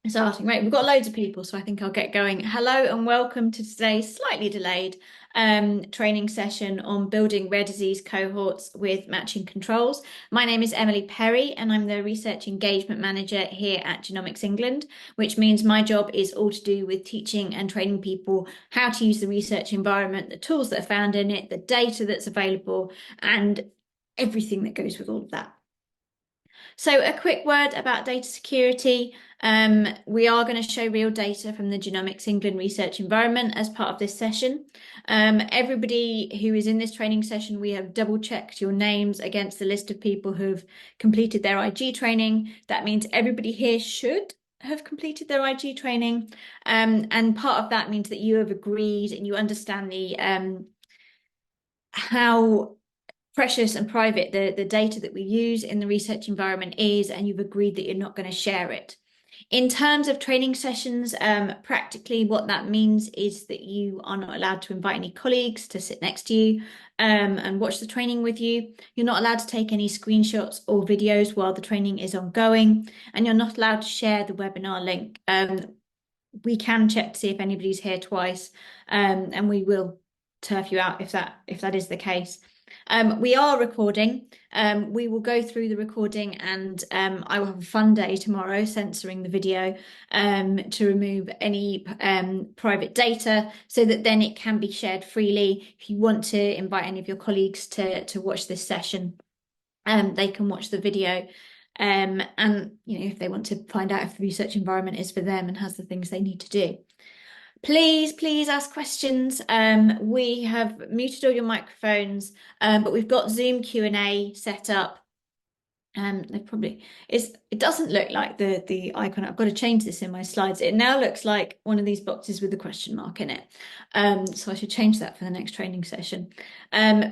Starting, right, we've got loads of people, so I think I'll get going. Hello and welcome to today's slightly delayed training session on building rare disease cohorts with matching controls. My name is Emily Perry and I'm the Research Engagement Manager here at Genomics England, which means my job is all to do with teaching and training people how to use the research environment, the tools that are found in it, the data that's available, and everything that goes with all of that. So a quick word about data security. We are going to show real data from the Genomics England Research Environment as part of this session. Everybody who is in this training session, we have double checked your names against the list of people who've completed their IG training. That means everybody here should have completed their IG training. And part of that means that you have agreed and you understand the how precious and private the data that we use in the research environment is, and you've agreed that you're not going to share it. In terms of training sessions, practically what that means is that you are not allowed to invite any colleagues to sit next to you and watch the training with you. You're not allowed to take any screenshots or videos while the training is ongoing, and you're not allowed to share the webinar link. We can check to see if anybody's here twice, and we will turf you out if that is the case. We are recording. We will go through the recording and I will have a fun day tomorrow censoring the video to remove any private data so that then it can be shared freely. If you want to invite any of your colleagues to watch this session, they can watch the video. And if they want to find out if the research environment is for them and has the things they need to do. Please ask questions. We have muted all your microphones, but we've got Zoom Q&A set up. It doesn't look like the icon. I've got to change this in my slides. It now looks like one of these boxes with a question mark in it. So I should change that for the next training session.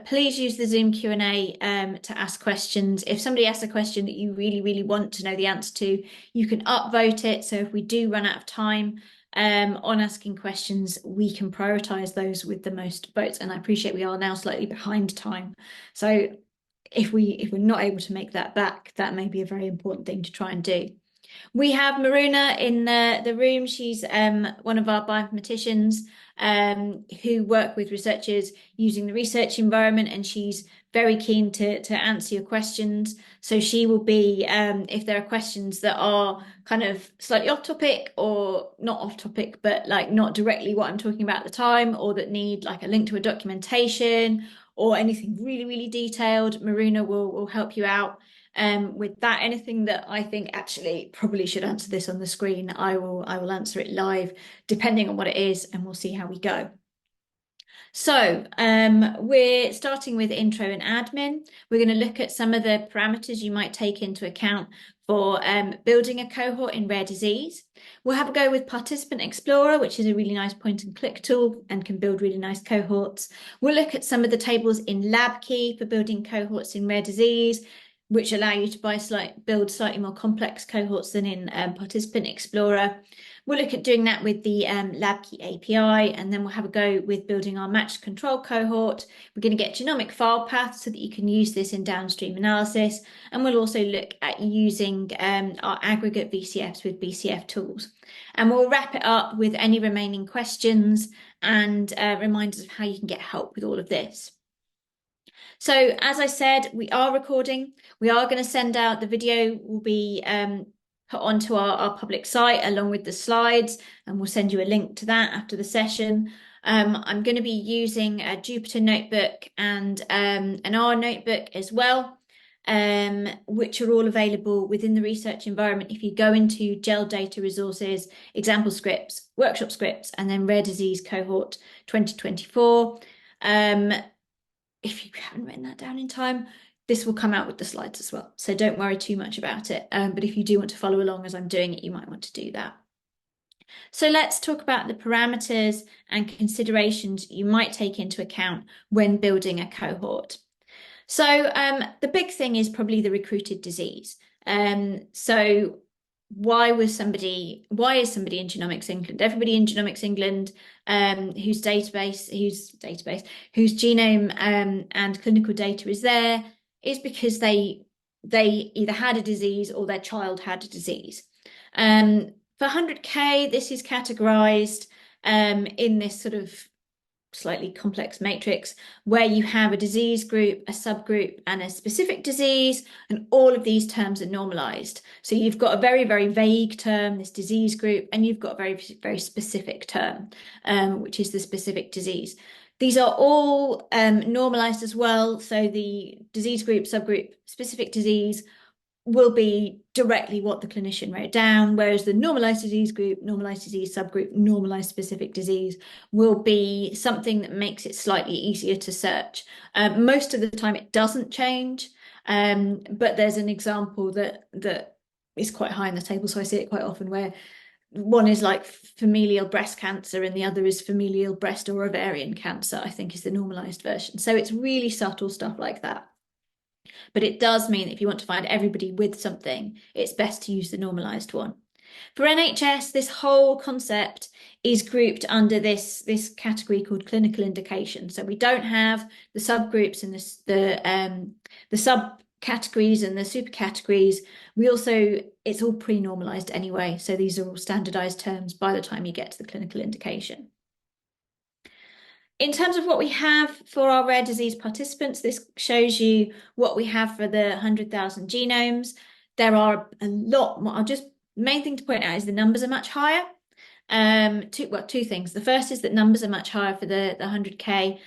Please use the Zoom Q&A to ask questions. If somebody asks a question that you really want to know the answer to, you can upvote it. So if we do run out of time on asking questions, we can prioritize those with the most votes. And I appreciate we are now slightly behind time. So if we're not able to make that back, that may be a very important thing to try and do. We have Maruna in the room. She's one of our bioinformaticians who work with researchers using the research environment, and she's very keen to answer your questions. So she will be, if there are questions that are kind of slightly off topic or not off topic, but like not directly what I'm talking about at the time, or that need like a link to a documentation or anything really detailed, Maruna will help you out with that. Anything that I think actually probably should answer this on the screen, I will answer it live, depending on what it is, and we'll see how we go. So we're starting with intro and admin. We're going to look at some of the parameters you might take into account for building a cohort in rare disease. We'll have a go with Participant Explorer, which is a really nice point and click tool and can build really nice cohorts. We'll look at some of the tables in Labkey for building cohorts in rare disease, which allow you to build slightly more complex cohorts than in Participant Explorer. We'll look at doing that with the Labkey API, and then we'll have a go with building our matched control cohort. We're going to get genomic file paths so that you can use this in downstream analysis. And we'll also look at using our aggregate VCFs with BCF tools. And we'll wrap it up with any remaining questions and reminders of how you can get help with all of this. So as I said, we are recording. We are going to send out the video will be put onto our public site along with the slides, and we'll send you a link to that after the session. I'm going to be using a Jupyter notebook and an R notebook as well, which are all available within the research environment. If you go into GEL data resources, example scripts, workshop scripts, and then rare disease cohort 2024. If you haven't written that down in time, this will come out with the slides as well. So don't worry too much about it. But if you do want to follow along as I'm doing it, you might want to do that. So let's talk about the parameters and considerations you might take into account when building a cohort. So the big thing is probably the recruited disease. So why is somebody in Genomics England? Everybody in Genomics England whose genome and clinical data is there is because they either had a disease or their child had a disease. For 100K, this is categorized in this sort of slightly complex matrix where you have a disease group, a subgroup, and a specific disease, and all of these terms are normalized. So you've got a very, very vague term, this disease group, and you've got a very, very specific term, which is the specific disease. These are all normalized as well. So the disease group, subgroup, specific disease will be directly what the clinician wrote down, whereas the normalized disease group, normalized disease subgroup, normalized specific disease will be something that makes it slightly easier to search. Most of the time it doesn't change, but there's an example that is quite high in the table, so I see it quite often where one is like familial breast cancer and the other is familial breast or ovarian cancer, I think is the normalized version. So it's really subtle stuff like that. But it does mean that if you want to find everybody with something, it's best to use the normalized one. For NHS, this whole concept is grouped under this category called clinical indication. So we don't have the subgroups and the subcategories and the supercategories. It's all pre-normalized anyway. So these are all standardized terms by the time you get to the clinical indication. In terms of what we have for our rare disease participants, this shows you what we have for the 100,000 genomes. There are a lot more. Main thing to point out is the numbers are much higher. Two things. The first is that numbers are much higher for the 100K.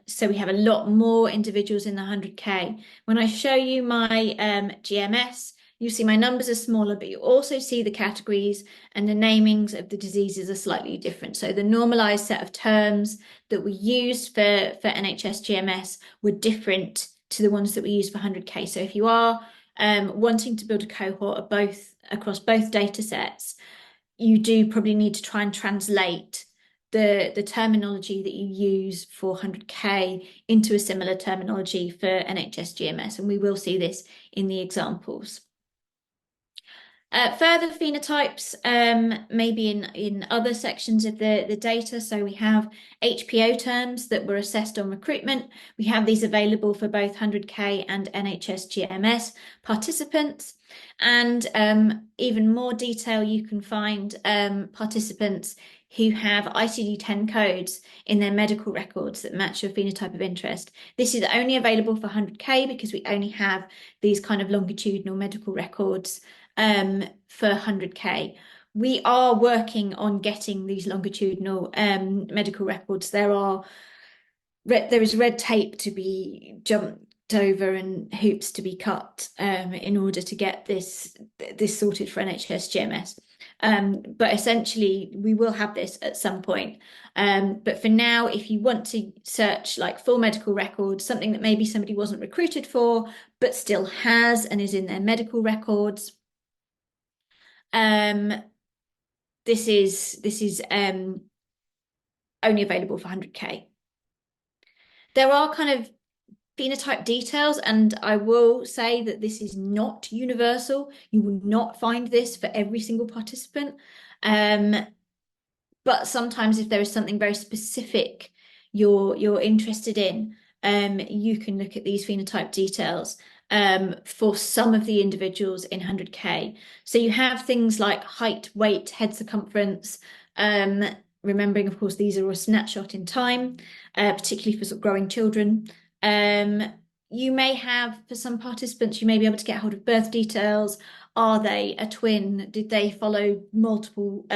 So we have a lot more individuals in the 100K. When I show you my GMS, you see my numbers are smaller, but you also see the categories and the namings of the diseases are slightly different. So the normalized set of terms that we used for NHS GMS were different to the ones that we use for 100K. So if you are wanting to build a cohort of across both data sets, you do probably need to try and translate the terminology that you use for 100K into a similar terminology for NHS GMS, and we will see this in the examples. Further phenotypes, maybe in other sections of the data. So we have HPO terms that were assessed on recruitment. We have these available for both 100K and NHS GMS participants. And even more detail, you can find participants who have ICD10 codes in their medical records that match your phenotype of interest. This is only available for 100K because we only have these kind of longitudinal medical records for 100K. We are working on getting these longitudinal medical records. There is red tape to be jumped over and hoops to be cut in order to get this sorted for NHS GMS. But essentially, we will have this at some point. But for now, if you want to search like full medical records, something that maybe somebody wasn't recruited for, but still has and is in their medical records, this is only available for 100K. There are kind of phenotype details, and I will say that this is not universal. You will not find this for every single participant. But sometimes if there is something very specific you're interested in, you can look at these phenotype details for some of the individuals in 100K. So you have things like height, weight, head circumference, remembering, of course, these are a snapshot in time, particularly for sort of growing children. You may have, for some participants, you may be able to get hold of birth details. Are they a twin? Did they follow multiple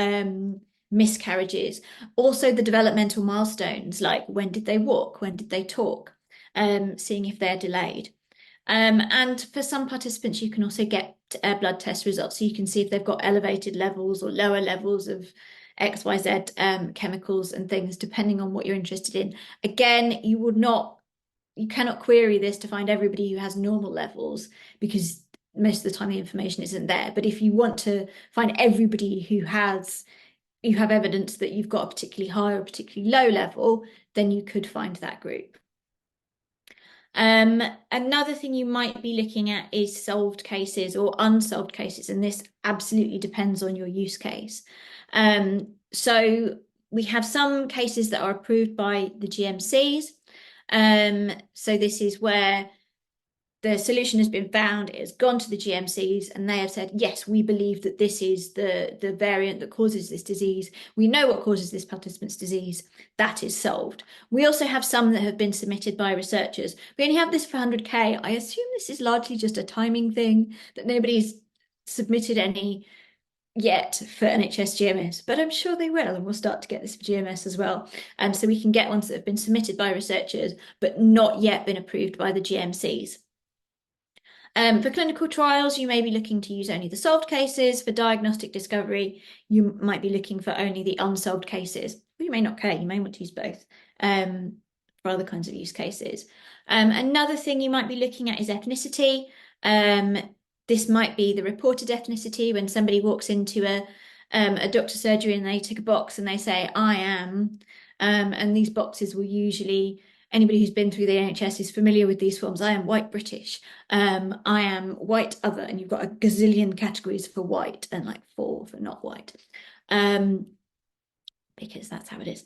miscarriages? Also the developmental milestones, like when did they walk? When did they talk? Seeing if they're delayed. And for some participants, you can also get blood test results. So you can see if they've got elevated levels or lower levels of XYZ chemicals and things, depending on what you're interested in. Again, you cannot query this to find everybody who has normal levels because most of the time the information isn't there. But if you want to find everybody you have evidence that you've got a particularly high or particularly low level, then you could find that group. Another thing you might be looking at is solved cases or unsolved cases, and this absolutely depends on your use case. So we have some cases that are approved by the GMCs. So this is where the solution has been found, it has gone to the GMCs, and they have said, yes, we believe that this is the variant that causes this disease. We know what causes this participant's disease. That is solved. We also have some that have been submitted by researchers. We only have this for 100K. I assume this is largely just a timing thing, that nobody's submitted any yet for NHS GMS, but I'm sure they will, and we'll start to get this for GMS as well. So we can get ones that have been submitted by researchers, but not yet been approved by the GMCs. For clinical trials, you may be looking to use only the solved cases. For diagnostic discovery, you might be looking for only the unsolved cases. Or you may not care, you may want to use both for other kinds of use cases. Another thing you might be looking at is ethnicity. This might be the reported ethnicity when somebody walks into a doctor's surgery and they tick a box and they say, I am, and these boxes will usually, anybody who's been through the NHS is familiar with these forms. I am white British, I am white other, and you've got a gazillion categories for white and like 4 for not white, because that's how it is.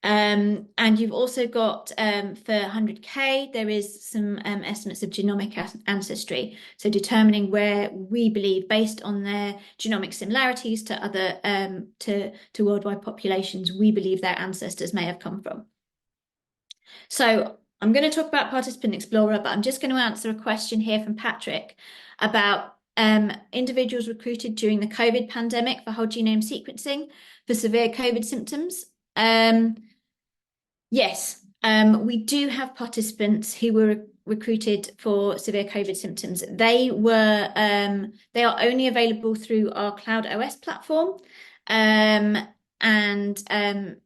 And you've also got, for 100K, there is some estimates of genomic ancestry. So determining where we believe, based on their genomic similarities to other, to worldwide populations, we believe their ancestors may have come from. So I'm going to talk about Participant Explorer, but I'm just going to answer a question here from Patrick about individuals recruited during the COVID pandemic for whole genome sequencing for severe COVID symptoms. Yes, we do have participants who were recruited for severe COVID symptoms. They are only available through our Cloud OS platform.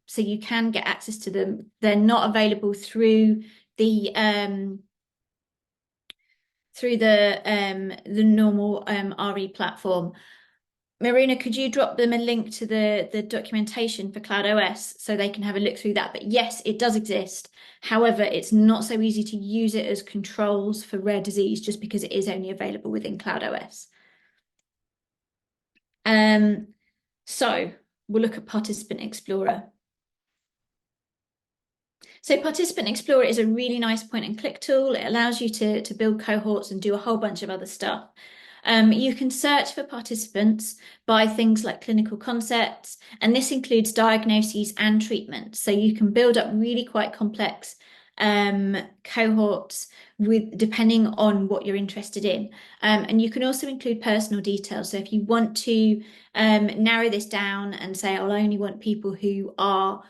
So you can get access to them. They're not available through the normal RE platform. Marina, could you drop them a link to the documentation for Cloud OS so they can have a look through that? But yes, it does exist. However, it's not so easy to use it as controls for rare disease just because it is only available within Cloud OS. So we'll look at Participant Explorer. So Participant Explorer is a really nice point and click tool. It allows you to build cohorts and do a whole bunch of other stuff. You can search for participants by things like clinical concepts, and this includes diagnoses and treatment. So you can build up really quite complex cohorts depending on what you're interested in. And you can also include personal details. So if you want to narrow this down and say, I'll only want people who are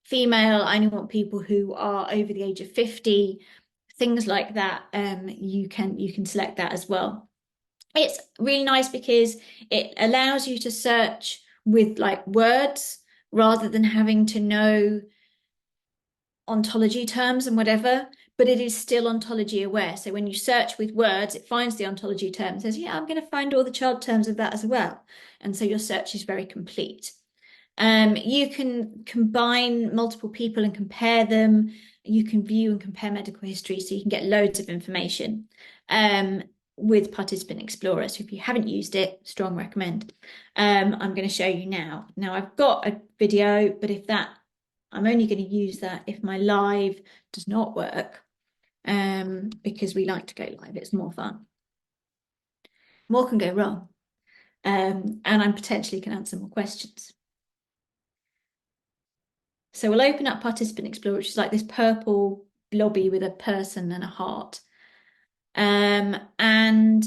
female, I only want people who are over the age of 50, things like that, you can select that as well. It's really nice because it allows you to search with like words rather than having to know ontology terms and whatever, but it is still ontology aware. So when you search with words, it finds the ontology term and says, yeah, I'm going to find all the child terms of that as well. And so your search is very complete. You can combine multiple people and compare them. You can view and compare medical history, so you can get loads of information with Participant Explorer. So if you haven't used it, strong recommend. I'm going to show you now. Now I've got a video, but I'm only going to use that if my live does not work, because we like to go live. It's more fun. More can go wrong. And I potentially can answer more questions. So we'll open up Participant Explorer, which is like this purple blobby with a person and a heart. And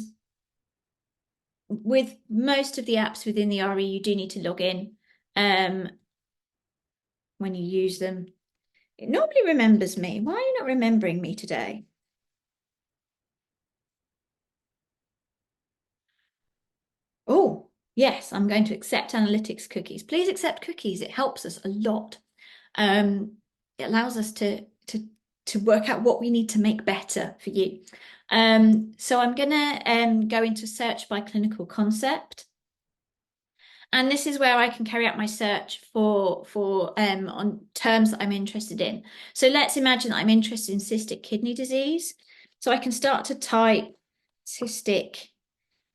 with most of the apps within the RE, you do need to log in when you use them. It normally remembers me. Why are you not remembering me today? Oh, yes, I'm going to accept analytics cookies. Please accept cookies. It helps us a lot. It allows us to work out what we need to make better for you. So I'm going to go into search by clinical concept. And this is where I can carry out my search for on terms that I'm interested in. So let's imagine that I'm interested in cystic kidney disease. So I can start to type cystic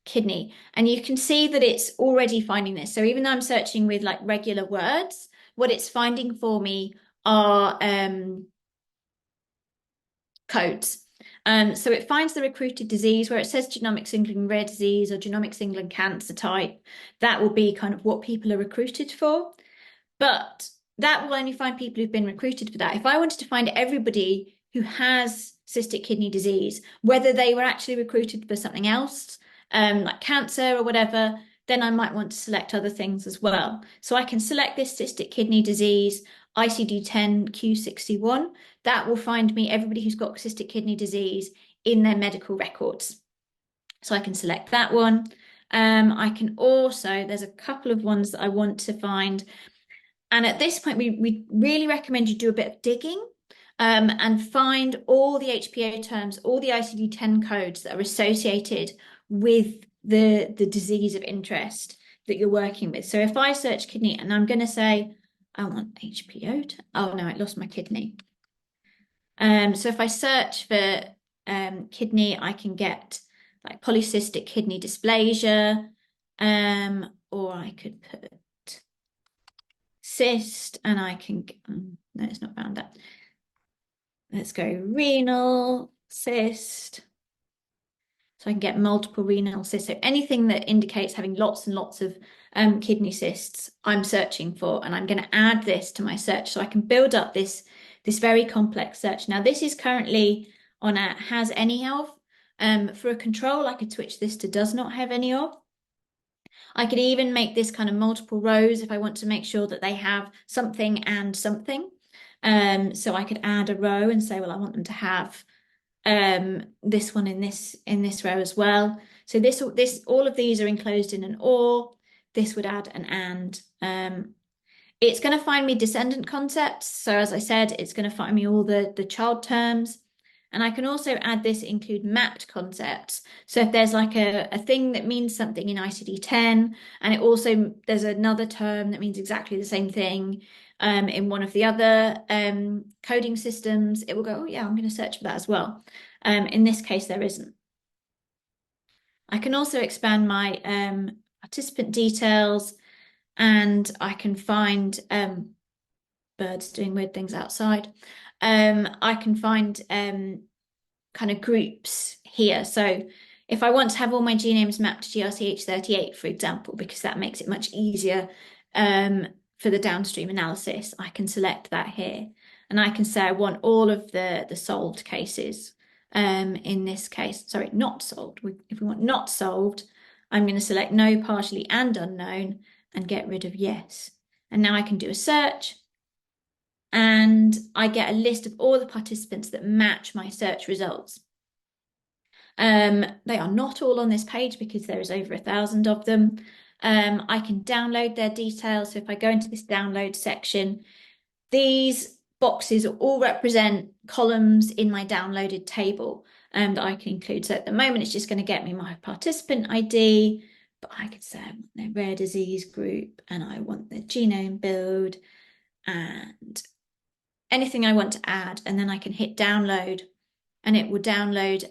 kidney, and you can see that it's already finding this. So even though I'm searching with like regular words, what it's finding for me are codes. So it finds the recruited disease where it says Genomics England rare disease or Genomics England cancer type. That will be kind of what people are recruited for. But that will only find people who've been recruited for that. If I wanted to find everybody who has cystic kidney disease, whether they were actually recruited for something else, like cancer or whatever, then I might want to select other things as well. So I can select this cystic kidney disease, ICD10 Q61. That will find me everybody who's got cystic kidney disease in their medical records. So I can select that one. I can also, there's a couple of ones that I want to find. And at this point, we really recommend you do a bit of digging and find all the HPO terms, all the ICD-10 codes that are associated with the disease of interest that you're working with. So if I search kidney and I'm going to say, I want HPO. Oh no, I lost my kidney. So if I search for kidney, I can get like polycystic kidney dysplasia, or I could put cyst, and I can, no, it's not found that. Let's go renal cyst. So I can get multiple renal cysts. So anything that indicates having lots and lots of kidney cysts, I'm searching for, and I'm going to add this to my search so I can build up this very complex search. Now this is currently on a has any of. For a control, I could switch this to does not have any of. I could even make this kind of multiple rows if I want to make sure that they have something and something. So I could add a row and say, well, I want them to have this one in this row as well. So all of these are enclosed in an or. This would add an and. It's going to find me descendant concepts. So as I said, it's going to find me all the child terms. And I can also add this include mapped concepts. So if there's like a thing that means something in ICD-10, and it also there's another term that means exactly the same thing in one of the other coding systems, it will go, oh yeah, I'm going to search for that as well. In this case, there isn't. I can also expand my participant details, and I can find birds doing weird things outside. I can find kind of groups here. So if I want to have all my genomes mapped to GRCH38, for example, because that makes it much easier for the downstream analysis, I can select that here. And I can say I want all of the solved cases. In this case, sorry, not solved. If we want not solved, I'm going to select no, partially, and unknown and get rid of yes. And now I can do a search. And I get a list of all the participants that match my search results. They are not all on this page because there is over 1,000 of them. I can download their details. So if I go into this download section, these boxes all represent columns in my downloaded table that I can include. So at the moment, it's just going to get me my participant ID, but I could say I want their rare disease group and I want their genome build and anything I want to add, and then I can hit download and it will download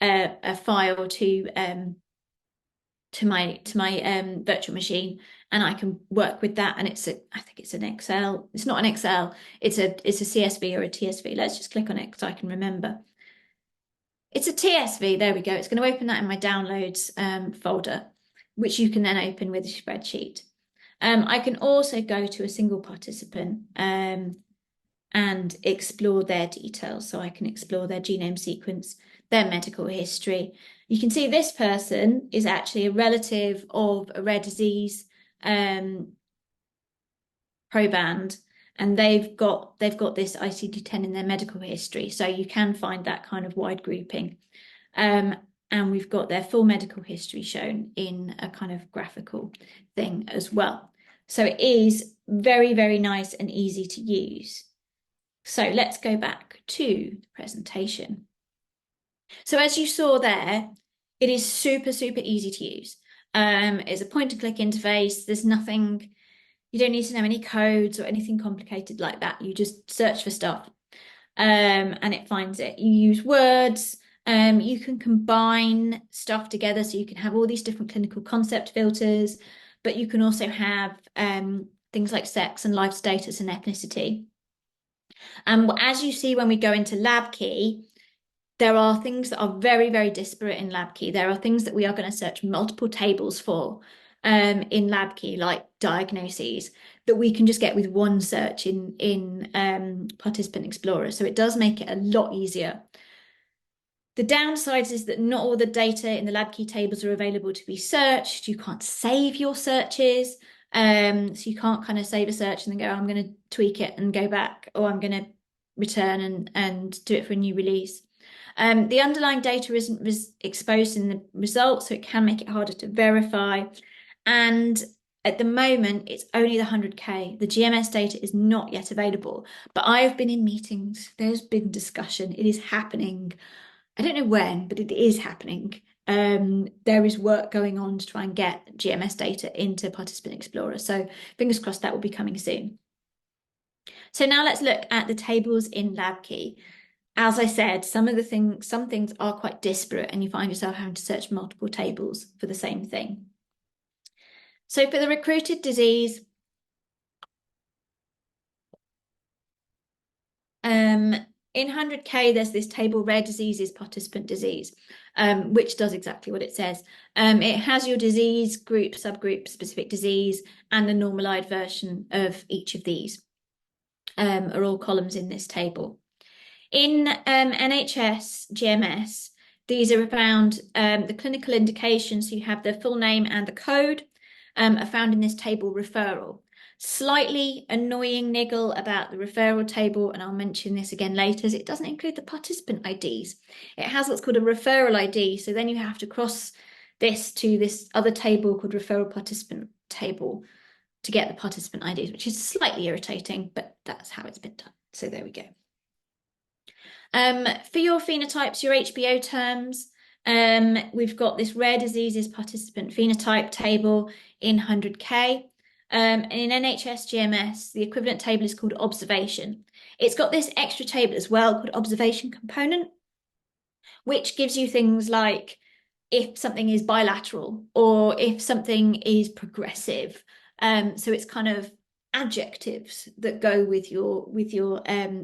a file to my virtual machine, and I can work with that. And I think it's an Excel. It's not an Excel. It's a CSV or a TSV. Let's just click on it so I can remember. It's a TSV. There we go. It's going to open that in my downloads folder, which you can then open with a spreadsheet. I can also go to a single participant and explore their details. So I can explore their genome sequence, their medical history. You can see this person is actually a relative of a rare disease proband, and they've got this ICD-10 in their medical history. So you can find that kind of wide grouping. And we've got their full medical history shown in a kind of graphical thing as well. So it is very, very nice and easy to use. So let's go back to the presentation. So as you saw there, it is super, super easy to use. It's a point-and-click interface. There's nothing, you don't need to know any codes or anything complicated like that. You just search for stuff and it finds it. You use words. You can combine stuff together, so you can have all these different clinical concept filters, but you can also have things like sex and life status and ethnicity. As you see when we go into Labkey, there are things that are very, very disparate in Labkey. There are things that we are going to search multiple tables for in Labkey, like diagnoses, that we can just get with one search in Participant Explorer. So it does make it a lot easier. The downsides is that not all the data in the Labkey tables are available to be searched. You can't save your searches. So you can't kind of save a search and then go, I'm going to tweak it and go back, or I'm going to return and do it for a new release. The underlying data isn't exposed in the results, so it can make it harder to verify. And at the moment, it's only the 100K. The GMS data is not yet available, but I've been in meetings. There's been discussion. It is happening. I don't know when, but it is happening. There is work going on to try and get GMS data into Participant Explorer. So fingers crossed that will be coming soon. So now let's look at the tables in Labkey. As I said, some things are quite disparate, and you find yourself having to search multiple tables for the same thing. So for the recruited disease, in 100K, there's this table, rare diseases, participant disease, which does exactly what it says. It has your disease, group, subgroup, specific disease, and the normalized version of each of these are all columns in this table. In NHS GMS, these are found, the clinical indications, so you have the full name and the code, are found in this table referral. Slightly annoying niggle about the referral table, and I'll mention this again later, is it doesn't include the participant IDs. It has what's called a referral ID, so then you have to cross this to this other table called referral participant table to get the participant IDs, which is slightly irritating, but that's how it's been done. So there we go. For your phenotypes, your HPO terms, we've got this rare diseases participant phenotype table in 100K. And in NHS GMS, the equivalent table is called observation. It's got this extra table as well called observation component, which gives you things like if something is bilateral or if something is progressive. So it's kind of adjectives that go with your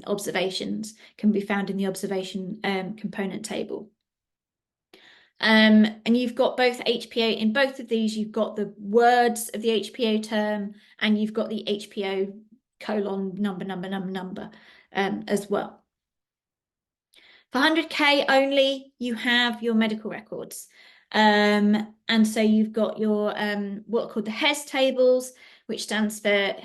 observations can be found in the observation component table. And you've got both HPO, in both of these, you've got the words of the HPO term and you've got the HPO colon number as well. For 100K only, you have your medical records. And so you've got your what are called the HES tables, which stands for,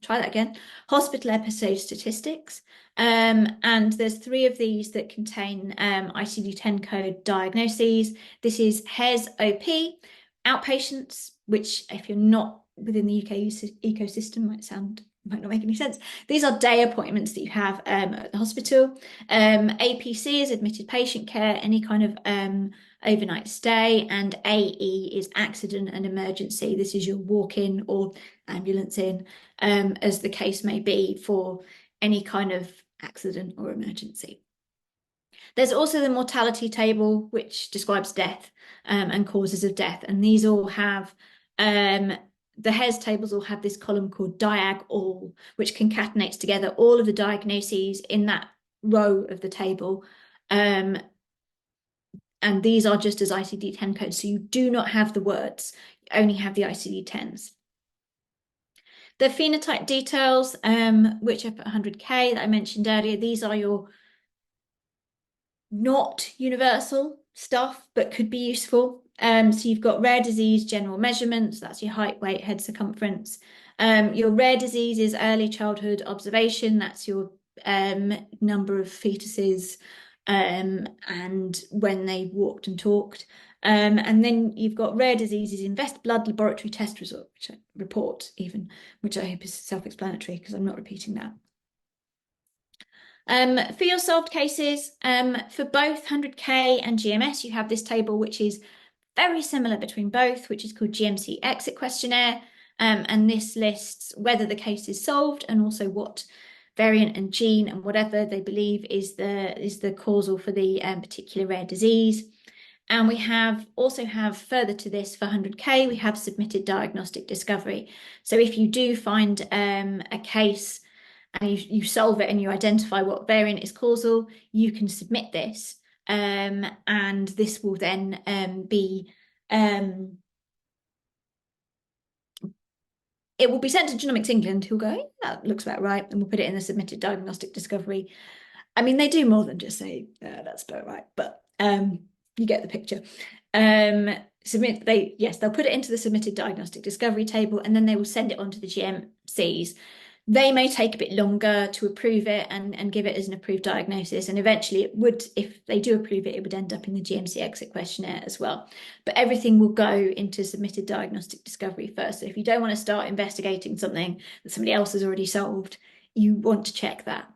try that again, Hospital Episode Statistics. And there's 3 of these that contain ICD10 code diagnoses. This is HES OP, outpatients, which if you're not within the UK ecosystem might not make any sense. These are day appointments that you have at the hospital. APC is admitted patient care, any kind of overnight stay, and AE is accident and emergency. This is your walk-in or ambulance in, as the case may be, for any kind of accident or emergency. There's also the mortality table, which describes death and causes of death, and these all have the HES tables all have this column called diag all, which concatenates together all of the diagnoses in that row of the table. And these are just as ICD-10 codes, so you do not have the words, you only have the ICD-10s. The phenotype details, which are 100K that I mentioned earlier, these are your not universal stuff, but could be useful. So you've got rare disease, general measurements, that's your height, weight, head circumference. Your rare disease is early childhood observation, that's your number of fetuses and when they walked and talked. And then you've got rare diseases, invest blood laboratory test result, which I hope is self-explanatory because I'm not repeating that. For your solved cases, for both 100K and GMS, you have this table which is very similar between both, which is called GMC exit questionnaire. And this lists whether the case is solved and also what variant and gene and whatever they believe is the causal for the particular rare disease. And we also have further to this for 100K, we have submitted diagnostic discovery. So if you do find a case and you solve it and you identify what variant is causal, you can submit this, and this will then it will be sent to Genomics England, who'll go, that looks about right, and we'll put it in the submitted diagnostic discovery. I mean, they do more than just say that's about right, but you get the picture. They'll put it into the submitted diagnostic discovery table, and then they will send it on to the GMCs. They may take a bit longer to approve it and give it as an approved diagnosis. And eventually it would, if they do approve it, it would end up in the GMC exit questionnaire as well. But everything will go into submitted diagnostic discovery first. So if you don't want to start investigating something that somebody else has already solved, you want to check that.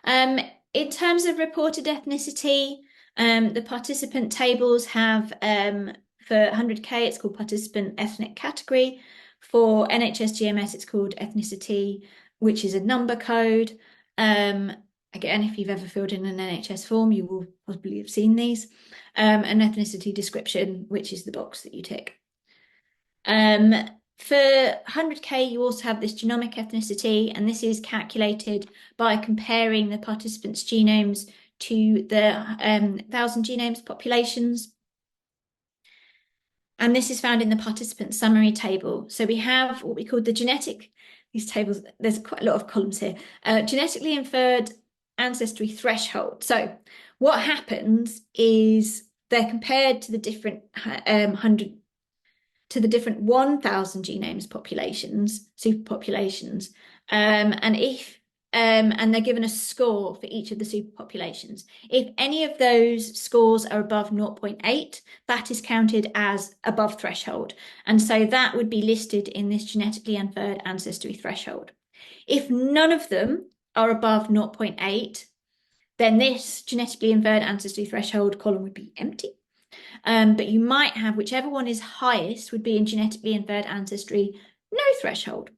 In terms of reported ethnicity, the participant tables have, for 100K, it's called participant ethnic category. For NHS GMS, it's called ethnicity, which is a number code. Again, if you've ever filled in an NHS form, you will possibly have seen these. An ethnicity description, which is the box that you tick. For 100K, you also have this genomic ethnicity, and this is calculated by comparing the participants' genomes to the 1,000 genomes populations. And this is found in the participant summary table. So we have what we call these tables, there's quite a lot of columns here, genetically inferred ancestry threshold. So what happens is they're compared to the different 1,000 genomes populations, superpopulations, and they're given a score for each of the superpopulations. If any of those scores are above 0.8, that is counted as above threshold. And so that would be listed in this genetically inferred ancestry threshold. If none of them are above 0.8, then this genetically inferred ancestry threshold column would be empty. But you might have whichever one is highest would be in genetically inferred ancestry, no threshold.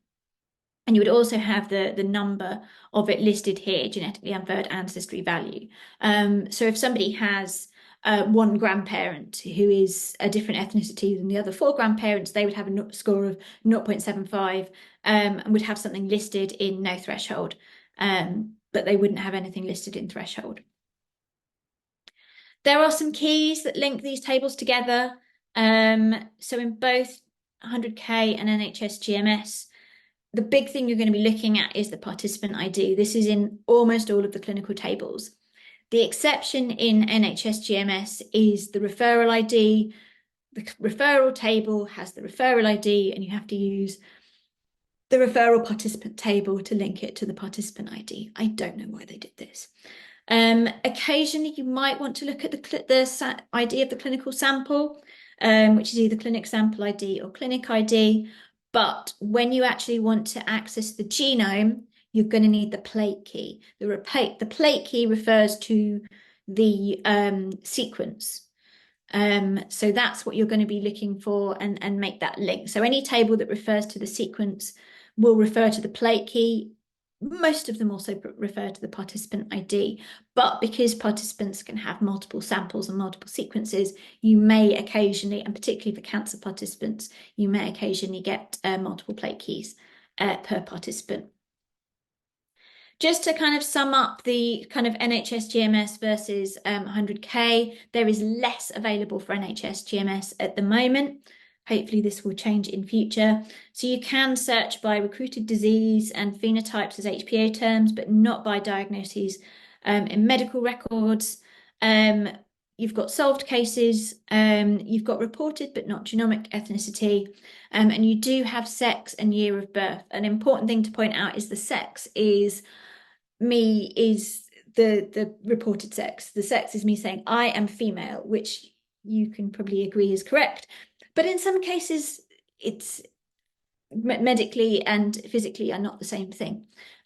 And you would also have the number of it listed here, genetically inferred ancestry value. So if somebody has one grandparent who is a different ethnicity than the other 4 grandparents, they would have a score of 0.75 and would have something listed in no threshold, but they wouldn't have anything listed in threshold. There are some keys that link these tables together. So in both 100K and NHS GMS, the big thing you're going to be looking at is the participant ID. This is in almost all of the clinical tables. The exception in NHS GMS is the referral ID. The referral table has the referral ID, and you have to use the referral participant table to link it to the participant ID. I don't know why they did this. Occasionally, you might want to look at the ID of the clinical sample, which is either clinic sample ID or clinic ID. But when you actually want to access the genome, you're going to need the plate key. The plate key refers to the sequence. So that's what you're going to be looking for and make that link. So any table that refers to the sequence will refer to the plate key. Most of them also refer to the participant ID, but because participants can have multiple samples and multiple sequences, you may occasionally, and particularly for cancer participants, you may occasionally get multiple plate keys per participant. Just to kind of sum up the kind of NHS GMS versus 100K, there is less available for NHS GMS at the moment. Hopefully this will change in future. So you can search by recruited disease and phenotypes as HPO terms, but not by diagnoses in medical records. You've got solved cases, you've got reported but not genomic ethnicity, and you do have sex and year of birth. An important thing to point out is the sex is the reported sex. The sex is me saying I am female, which you can probably agree is correct. But in some cases, it's medically and physically are not the same thing.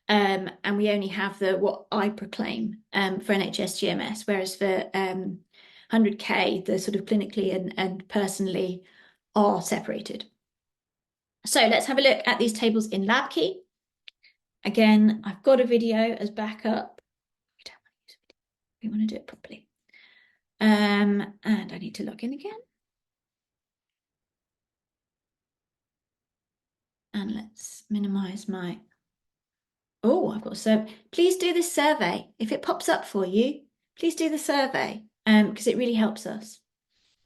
And we only have what I proclaim for NHS GMS, whereas for 100K, the sort of clinically and personally are separated. So let's have a look at these tables in Labkey. Again, I've got a video as backup. We want to do it properly. And I need to log in again. And let's minimize my Oh, I've got a survey. Please do this survey. If it pops up for you, please do the survey because it really helps us.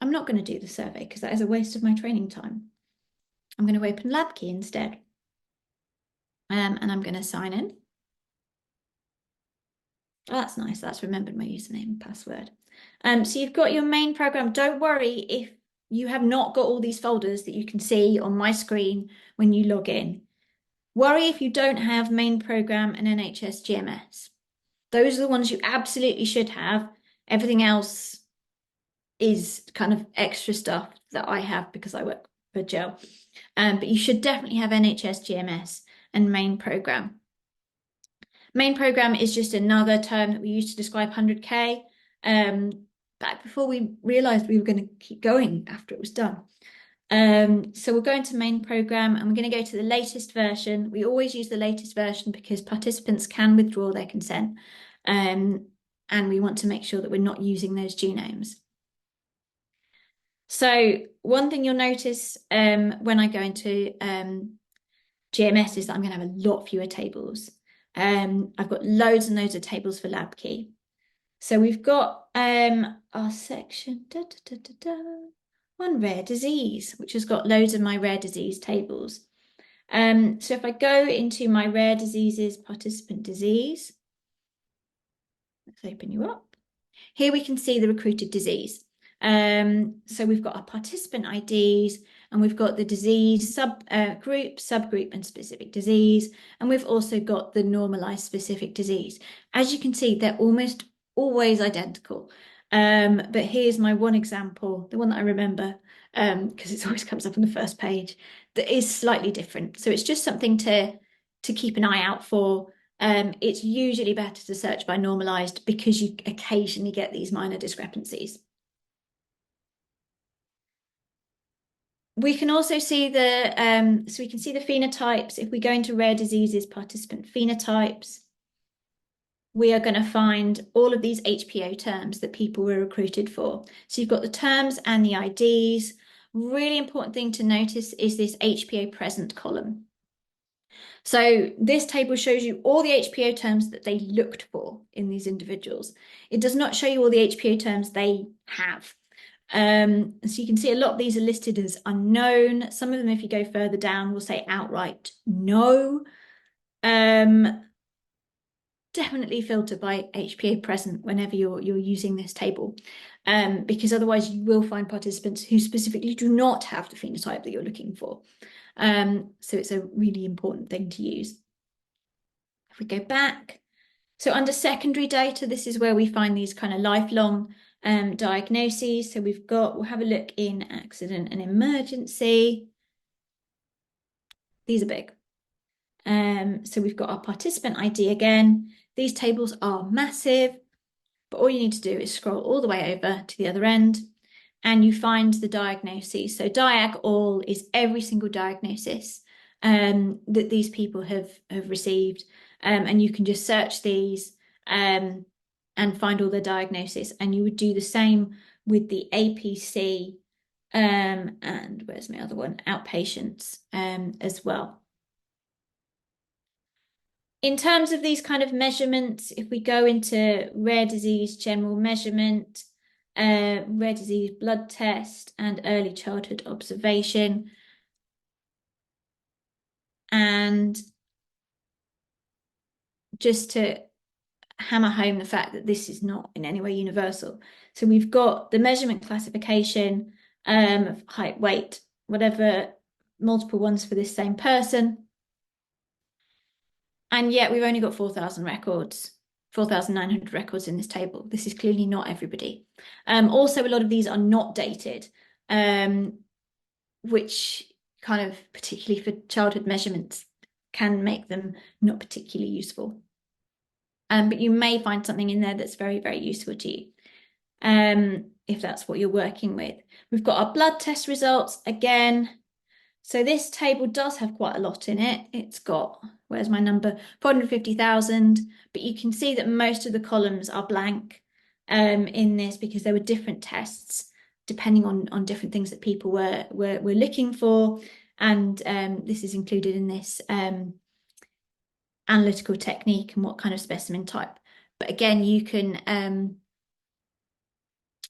I'm not going to do the survey because that is a waste of my training time. I'm going to open Labkey instead. And I'm going to sign in. Oh, that's nice. That's remembered my username and password. So you've got your main program. Don't worry if you have not got all these folders that you can see on my screen when you log in. Worry if you don't have main program and NHS GMS. Those are the ones you absolutely should have. Everything else is kind of extra stuff that I have because I work for GEL. But you should definitely have NHS GMS and main program. Main program is just another term that we use to describe 100K. Back before we realized we were going to keep going after it was done. So we'll go into main program and we're going to go to the latest version. We always use the latest version because participants can withdraw their consent. And we want to make sure that we're not using those genomes. So one thing you'll notice when I go into GMS is that I'm going to have a lot fewer tables. I've got loads and loads of tables for Labkey. So we've got our section, on rare disease, which has got loads of my rare disease tables. So if I go into my rare diseases participant disease, let's open you up. Here we can see the recruited disease. So we've got our participant IDs and we've got the disease subgroup, subgroup and specific disease. And we've also got the normalized specific disease. As you can see, they're almost always identical. But here's my one example, the one that I remember, because it always comes up on the first page, that is slightly different. So it's just something to keep an eye out for. It's usually better to search by normalized because you occasionally get these minor discrepancies. We can also see so we can see the phenotypes. If we go into rare diseases, participant phenotypes, we are going to find all of these HPO terms that people were recruited for. So you've got the terms and the IDs. Really important thing to notice is this HPO present column. So this table shows you all the HPO terms that they looked for in these individuals. It does not show you all the HPO terms they have. So you can see a lot of these are listed as unknown. Some of them, if you go further down, will say outright no. Definitely filter by HPA present whenever you're using this table, because otherwise you will find participants who specifically do not have the phenotype that you're looking for. So it's a really important thing to use. If we go back, so under secondary data, this is where we find these kind of lifelong diagnoses. So we'll have a look in accident and emergency. These are big. So we've got our participant ID again. These tables are massive, but all you need to do is scroll all the way over to the other end and you find the diagnoses. So diag all is every single diagnosis that these people have received. And you can just search these and find all the diagnoses. And you would do the same with the APC and where's my other one? Outpatients as well. In terms of these kind of measurements, if we go into rare disease general measurement, rare disease blood test and early childhood observation, and just to hammer home the fact that this is not in any way universal. So we've got the measurement classification of height, weight, whatever, multiple ones for this same person. And yet we've only got 4,000 records, 4,900 records in this table. This is clearly not everybody. Also, a lot of these are not dated, which kind of, particularly for childhood measurements, can make them not particularly useful. But you may find something in there that's very, very useful to you, if that's what you're working with. We've got our blood test results again. So this table does have quite a lot in it. It's got, where's my number? 450,000, but you can see that most of the columns are blank in this because there were different tests depending on different things that people were looking for. And this is included in this analytical technique and what kind of specimen type. But again, you can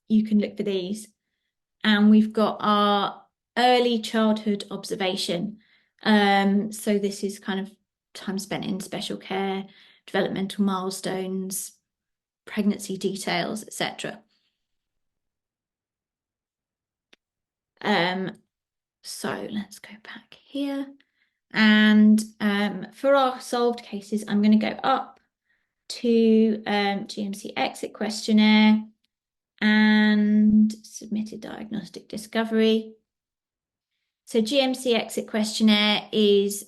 look for these. And we've got our early childhood observation. So this is kind of time spent in special care, developmental milestones, pregnancy details, etc. So let's go back here. And for our solved cases, I'm going to go up to GMC exit questionnaire and submitted diagnostic discovery. So GMC exit questionnaire is,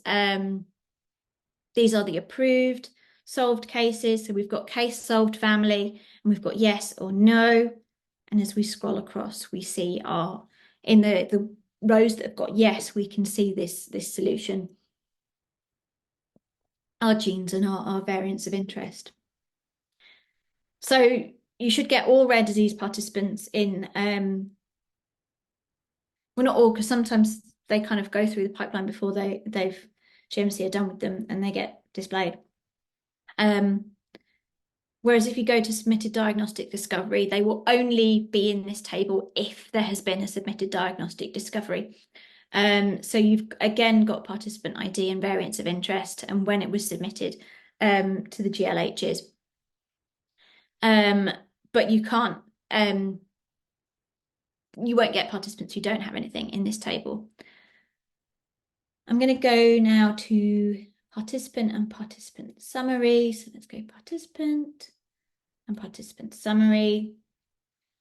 these are the approved solved cases. So we've got case solved family, and we've got yes or no. And as we scroll across, we see in the rows that have got yes, we can see this solution, our genes and our variants of interest. So you should get all rare disease participants in, well, not all, because sometimes they kind of go through the pipeline before they've GMC are done with them and they get displayed. Whereas if you go to submitted diagnostic discovery, they will only be in this table if there has been a submitted diagnostic discovery. So you've again got participant ID and variants of interest and when it was submitted to the GLHs. But you can't, you won't get participants who don't have anything in this table. I'm going to go now to participant and participant summary. So let's go participant and participant summary.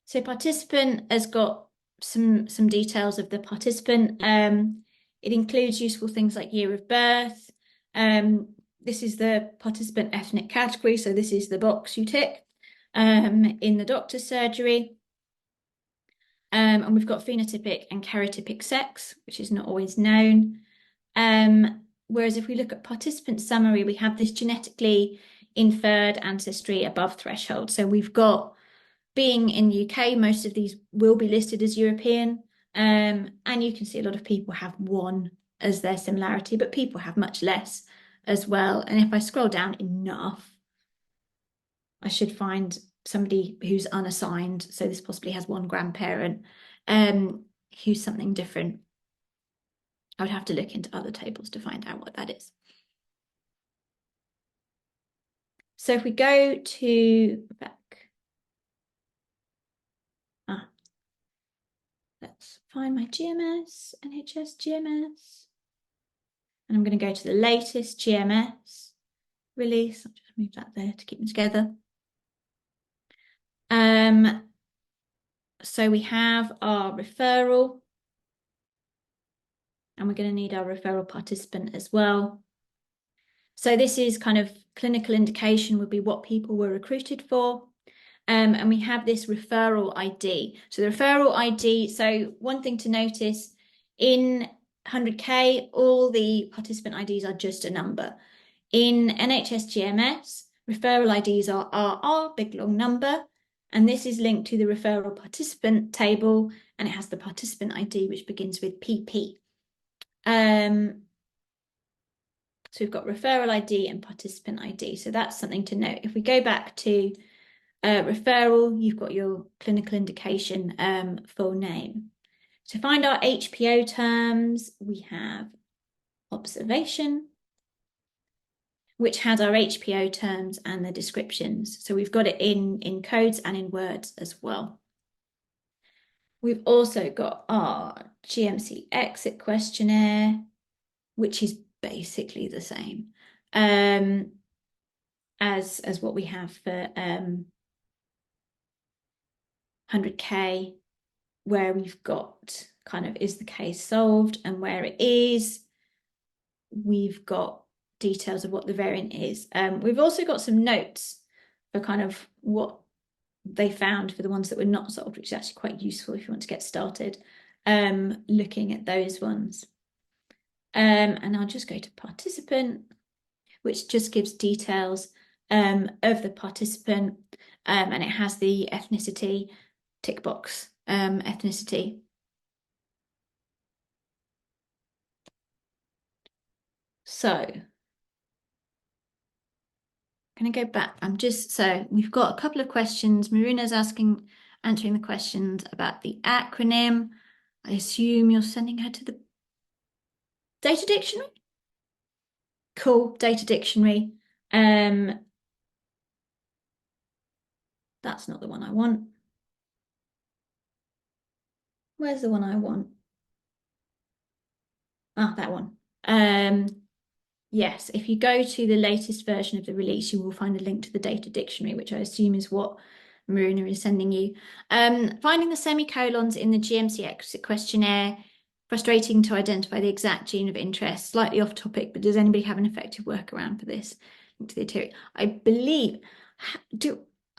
So participant has got some details of the participant. It includes useful things like year of birth. This is the participant ethnic category. So this is the box you tick in the doctor's surgery. And we've got phenotypic and karyotypic sex, which is not always known. Whereas if we look at participant summary, we have this genetically inferred ancestry above threshold. So we've got, being in the UK, most of these will be listed as European. And you can see a lot of people have one as their similarity, but people have much less as well. And if I scroll down enough, I should find somebody who's unassigned. So this possibly has one grandparent who's something different. I would have to look into other tables to find out what that is. So if we go to back, let's find my GMS, NHS GMS. And I'm going to go to the latest GMS release. I'll just move that there to keep them together. So we have our referral. And we're going to need our referral participant as well. So this is kind of clinical indication would be what people were recruited for. And we have this referral ID. So the referral ID, so one thing to notice, in 100K, all the participant IDs are just a number. In NHS GMS, referral IDs are RR, big long number, and this is linked to the referral participant table, and it has the participant ID, which begins with PP. So we've got referral ID and participant ID. So that's something to note. If we go back to referral, you've got your clinical indication full name. To find our HPO terms, we have observation, which has our HPO terms and the descriptions. So we've got it in codes and in words as well. We've also got our GMC exit questionnaire, which is basically the same as what we have for 100K, where we've got kind of is the case solved, and where it is, we've got details of what the variant is. We've also got some notes for kind of what they found for the ones that were not solved, which is actually quite useful if you want to get started looking at those ones. And I'll just go to participant, which just gives details of the participant, and it has the ethnicity tick box ethnicity. So going to go back. So we've got a couple of questions. Marina's answering the questions about the acronym. I assume you're sending her to the data dictionary? Cool, data dictionary. That's not the one I want. Where's the one I want? Ah, that one. Yes, if you go to the latest version of the release, you will find a link to the data dictionary, which I assume is what Marina is sending you. Finding the semicolons in the GMC exit questionnaire, frustrating to identify the exact gene of interest. Slightly off topic, but does anybody have an effective workaround for this? I believe,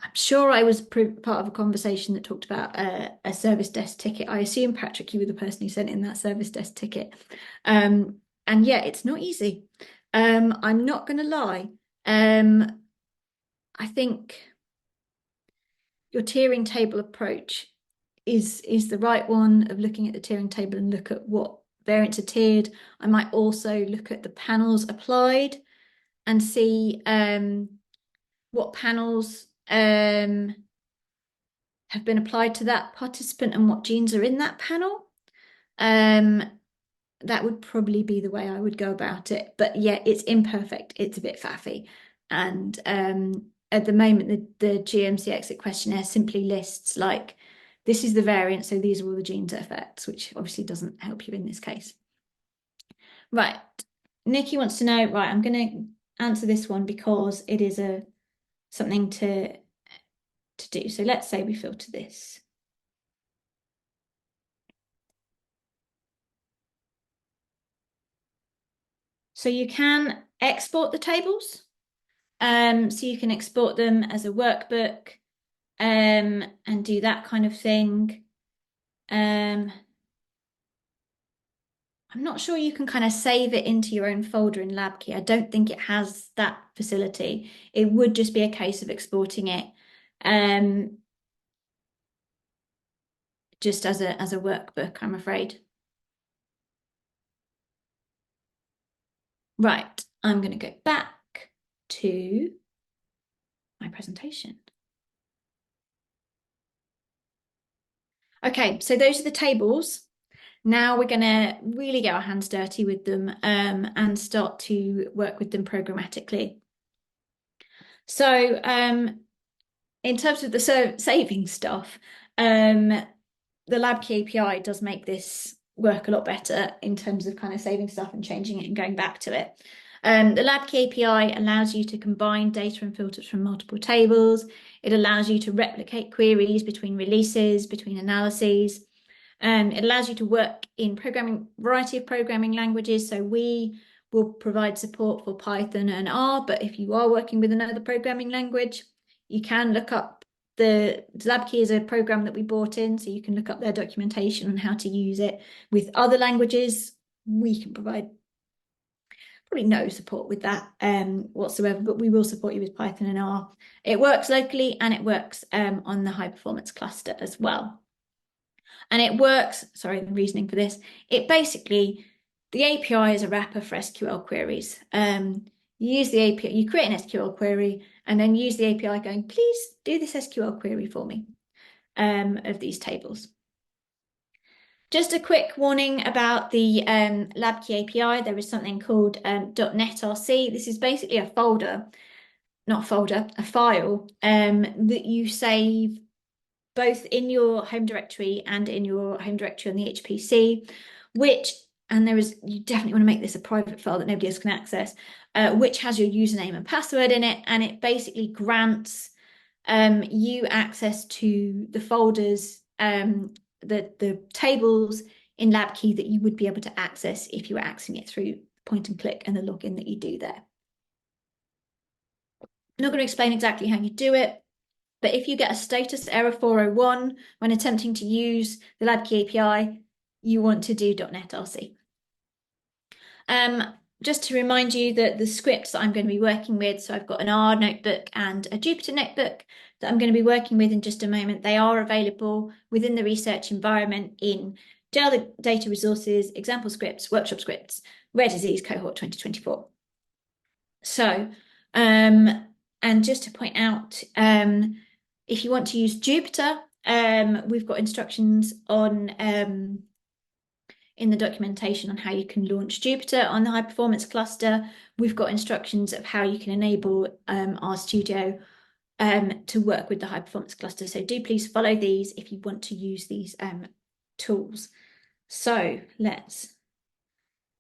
I'm sure I was part of a conversation that talked about a service desk ticket. I assume, Patrick, you were the person who sent in that service desk ticket. And yeah, it's not easy. I'm not going to lie. I think your tiering table approach is the right one, of looking at the tiering table and look at what variants are tiered. I might also look at the panels applied and see what panels have been applied to that participant and what genes are in that panel. That would probably be the way I would go about it. But yeah, it's imperfect. It's a bit faffy. And at the moment, the GMC exit questionnaire simply lists like, this is the variant, so these are all the genes it affects, which obviously doesn't help you in this case. Right. Nikki wants to know, right, I'm going to answer this one because it is something to do. So let's say we filter this. So you can export the tables. So you can export them as a workbook and do that kind of thing. I'm not sure you can kind of save it into your own folder in Labkey. I don't think it has that facility. It would just be a case of exporting it just as a workbook, I'm afraid. Right, I'm going to go back to my presentation. Okay, so those are the tables. Now we're going to really get our hands dirty with them and start to work with them programmatically. So in terms of the saving stuff, the Labkey API does make this work a lot better in terms of kind of saving stuff and changing it and going back to it. The Labkey API allows you to combine data and filters from multiple tables. It allows you to replicate queries between releases, between analyses. It allows you to work in variety of programming languages. So we will provide support for Python and R, but if you are working with another programming language, you can look up the Labkey is a program that we bought in, so you can look up their documentation on how to use it. With other languages, we can provide probably no support with that whatsoever, but we will support you with Python and R. It works locally and it works on the high performance cluster as well. And it works, sorry, the reasoning for this, it basically, the API is a wrapper for SQL queries. You use the API, you create an SQL query and then use the API going, please do this SQL query for me of these tables. Just a quick warning about the Labkey API. There is something called .NET-RC. This is basically a file that you save both in your home directory and in your home directory on the HPC, you definitely want to make this a private file that nobody else can access, which has your username and password in it, and it basically grants you access to the folders, the tables in Labkey that you would be able to access if you were accessing it through point and click and the login that you do there. I'm not going to explain exactly how you do it, but if you get a status error 401 when attempting to use the Labkey API, you want to do .NET-RC. Just to remind you that the scripts that I'm going to be working with, so I've got an R notebook and a Jupyter notebook that I'm going to be working with in just a moment. They are available within the research environment in GEL data resources, example scripts, workshop scripts, rare disease cohort 2024. So And just to point out, if you want to use Jupyter, we've got instructions on in the documentation on how you can launch Jupyter on the high performance cluster. We've got instructions of how you can enable RStudio to work with the high performance cluster. So do please follow these if you want to use these tools. So let's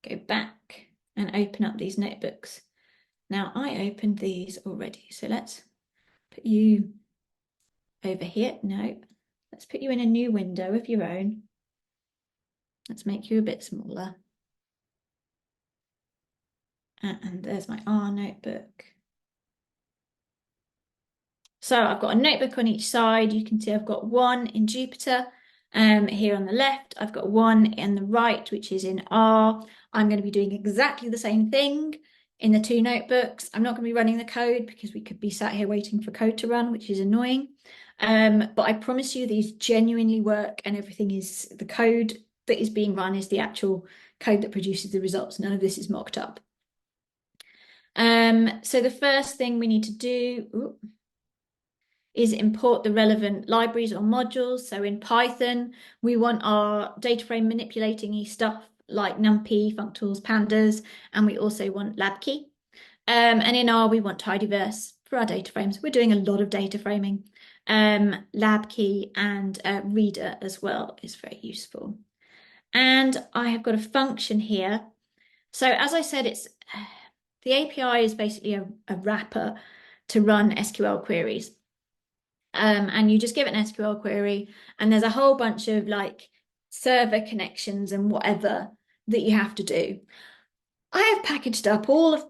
go back and open up these notebooks. Now I opened these already, so let's put you over here. No, let's put you in a new window of your own. Let's make you a bit smaller. And there's my R notebook. So I've got a notebook on each side. You can see I've got one in Jupyter here on the left. I've got one in the right, which is in R. I'm going to be doing exactly the same thing in the two notebooks. I'm not going to be running the code because we could be sat here waiting for code to run, which is annoying. But I promise you these genuinely work, and everything is the code that is being run is the actual code that produces the results. None of this is mocked up. So the first thing we need to do is import the relevant libraries or modules. So in Python, we want our data frame manipulating stuff like NumPy, functools, pandas, and we also want Labkey. And in R, we want tidyverse for our data frames. We're doing a lot of data framing. Labkey and Reader as well is very useful. And I have got a function here. So as I said, it's the API is basically a wrapper to run SQL queries. And you just give it an SQL query, and there's a whole bunch of like server connections and whatever that you have to do. I have packaged up all of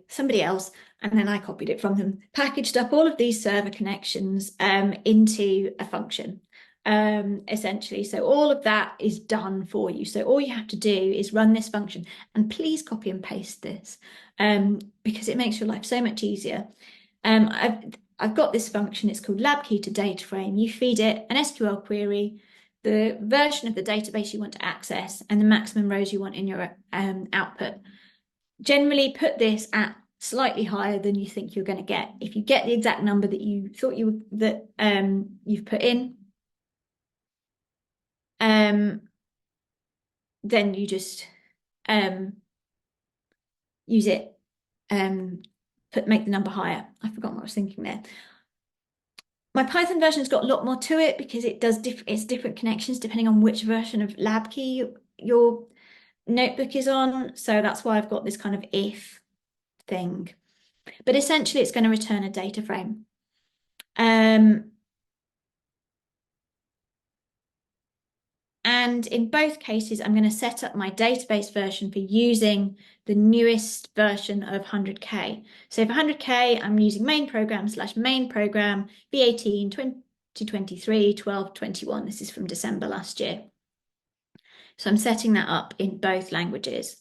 somebody else, and then I copied it from them, packaged up all of these server connections into a function, essentially. So all of that is done for you. So all you have to do is run this function, and please copy and paste this because it makes your life so much easier. I've got this function, it's called Labkey to data frame. You feed it an SQL query, the version of the database you want to access, and the maximum rows you want in your output. Generally put this at slightly higher than you think you're going to get. If you get the exact number that you thought you've put in, then you just use it, make the number higher. I've forgotten what I was thinking there. My Python version's got a lot more to it because it does it's different connections depending on which version of Labkey your notebook is on. So that's why I've got this kind of if thing. But essentially it's going to return a data frame. And in both cases, I'm going to set up my database version for using the newest version of 100K. So for 100K, I'm using main program / main program V18 2023 1221. This is from December last year. So I'm setting that up in both languages.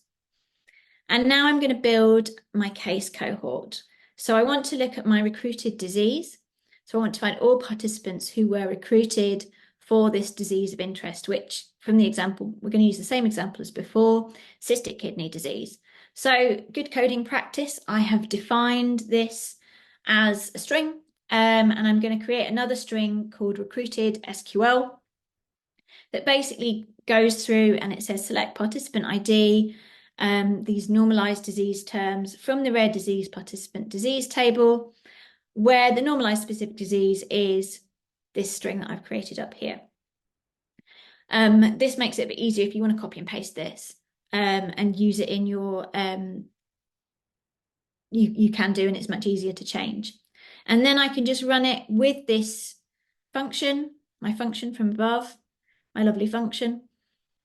And now I'm going to build my case cohort. So I want to look at my recruited disease. So I want to find all participants who were recruited for this disease of interest, which from the example, we're going to use the same example as before, cystic kidney disease. So good coding practice, I have defined this as a string, and I'm going to create another string called recruited SQL that basically goes through and it says select participant ID, these normalized disease terms from the rare disease participant disease table, where the normalized specific disease is this string that I've created up here. This makes it a bit easier if you want to copy and paste this and use it in your, you can do, and it's much easier to change. And then I can just run it with this function, my function from above, my lovely function.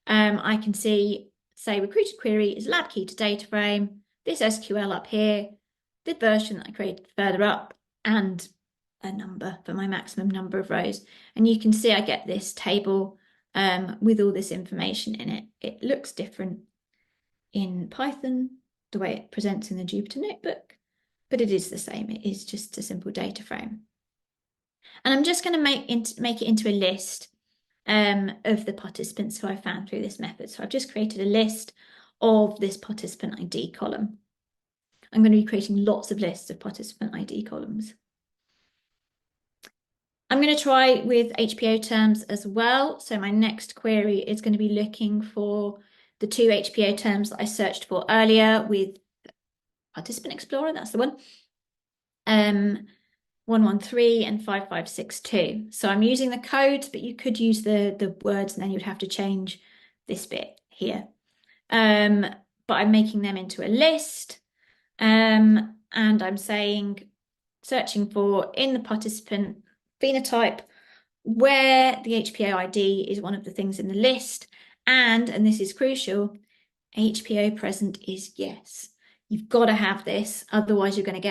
I can see, say, recruited query is Labkey to data frame, this SQL up here, the version that I created further up, and a number for my maximum number of rows. And you can see I get this table with all this information in it. It looks different in Python, the way it presents in the Jupyter notebook, but it is the same. It is just a simple data frame. And I'm just going to make it into a list of the participants who I found through this method. So I've just created a list of this participant ID column. I'm going to be creating lots of lists of participant ID columns. I'm going to try with HPO terms as well. So my next query is going to be looking for the 2 HPO terms that I searched for earlier with Participant Explorer, that's the one. 113 and 5562. So I'm using the codes, but you could use the words and then you'd have to change this bit here. But I'm making them into a list. And I'm saying, searching for in the participant phenotype where the HPO ID is one of the things in the list. And this is crucial, HPO present is yes. You've got to have this, otherwise you're going to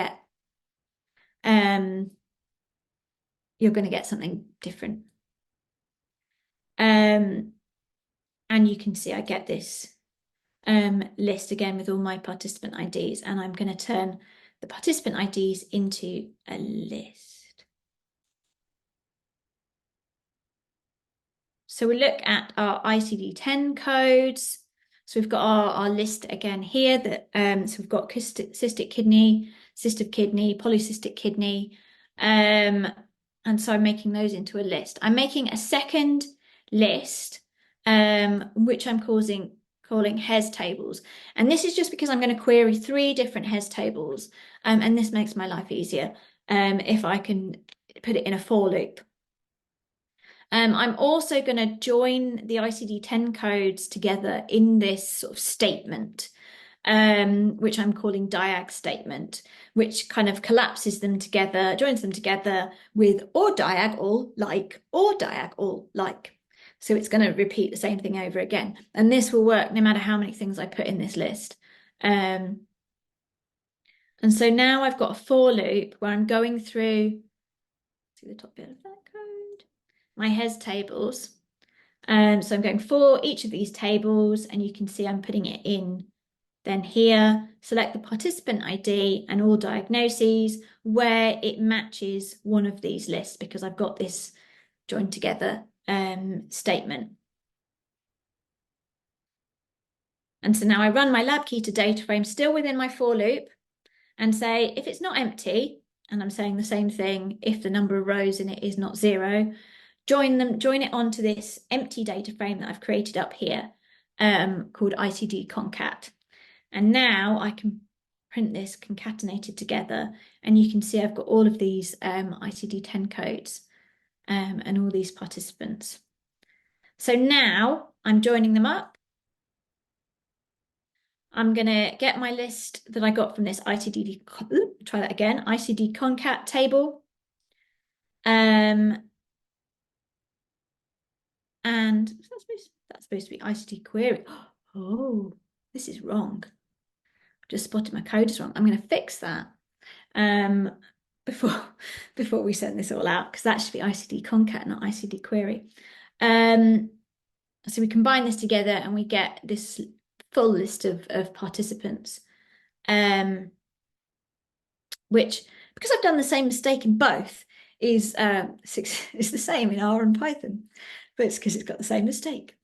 get something different. And you can see I get this list again with all my participant IDs, and I'm going to turn the participant IDs into a list. So we look at our ICD-10 codes. So we've got our list again here that so we've got cystic kidney, cyst of kidney, polycystic kidney, and so I'm making those into a list. I'm making a second list, which I'm calling HES tables. And this is just because I'm going to query 3 different HES tables. And this makes my life easier if I can put it in a for loop. I'm also going to join the ICD-10 codes together in this sort of statement, which I'm calling diag statement, which kind of collapses them together, joins them together with or diag all like, or diag all like. So it's going to repeat the same thing over again. And this will work no matter how many things I put in this list. And so now I've got a for loop where I'm going through, see the top bit of that code, my HES tables. So I'm going for each of these tables, and you can see I'm putting it in. Then here, select the participant ID and all diagnoses where it matches one of these lists, because I've got this joined together statement. And so now I run my Labkey to data frame still within my for loop and say, if it's not empty, and I'm saying the same thing, if the number of rows in it is not 0, join it onto this empty data frame that I've created up here called ICD concat. And now I can print this concatenated together, and you can see I've got all of these ICD-10 codes and all these participants. So now I'm joining them up. I'm going to get my list that I got from this ICD concat table. And that's supposed to be ICD query. Oh, this is wrong. Just spotted my code is wrong. I'm going to fix that before we send this all out, because that should be ICD concat, not ICD query. So we combine this together and we get this full list of participants, which, because I've done the same mistake in both, is the same in R and Python, but it's because it's got the same mistake.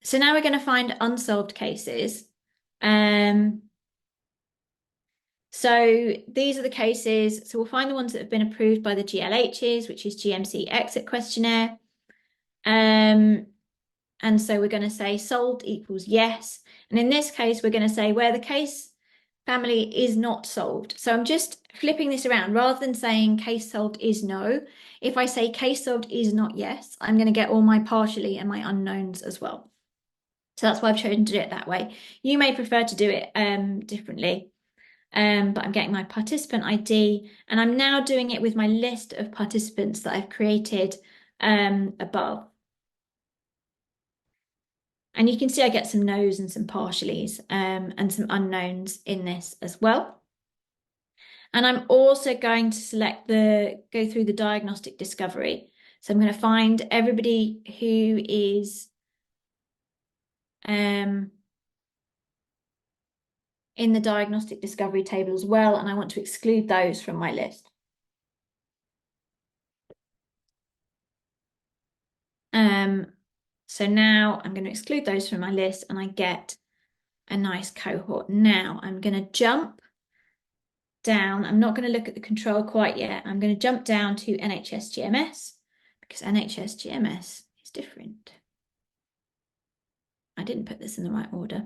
So now we're going to find unsolved cases. So these are the cases. So we'll find the ones that have been approved by the GLHs, which is GMC exit questionnaire. And so we're going to say solved equals yes. And in this case, we're going to say where the case family is not solved. So I'm just flipping this around. Rather than saying case solved is no, if I say case solved is not yes, I'm going to get all my partially and my unknowns as well. So that's why I've chosen to do it that way. You may prefer to do it differently. But I'm getting my participant ID, and I'm now doing it with my list of participants that I've created above. And you can see I get some no's and some partialies and some unknowns in this as well. And I'm also going to go through the diagnostic discovery. So I'm going to find everybody who is in the diagnostic discovery table as well, and I want to exclude those from my list. So now I'm going to exclude those from my list, and I get a nice cohort. Now I'm going to jump down. I'm not going to look at the control quite yet. I'm going to jump down to NHS GMS because NHS GMS is different. I didn't put this in the right order.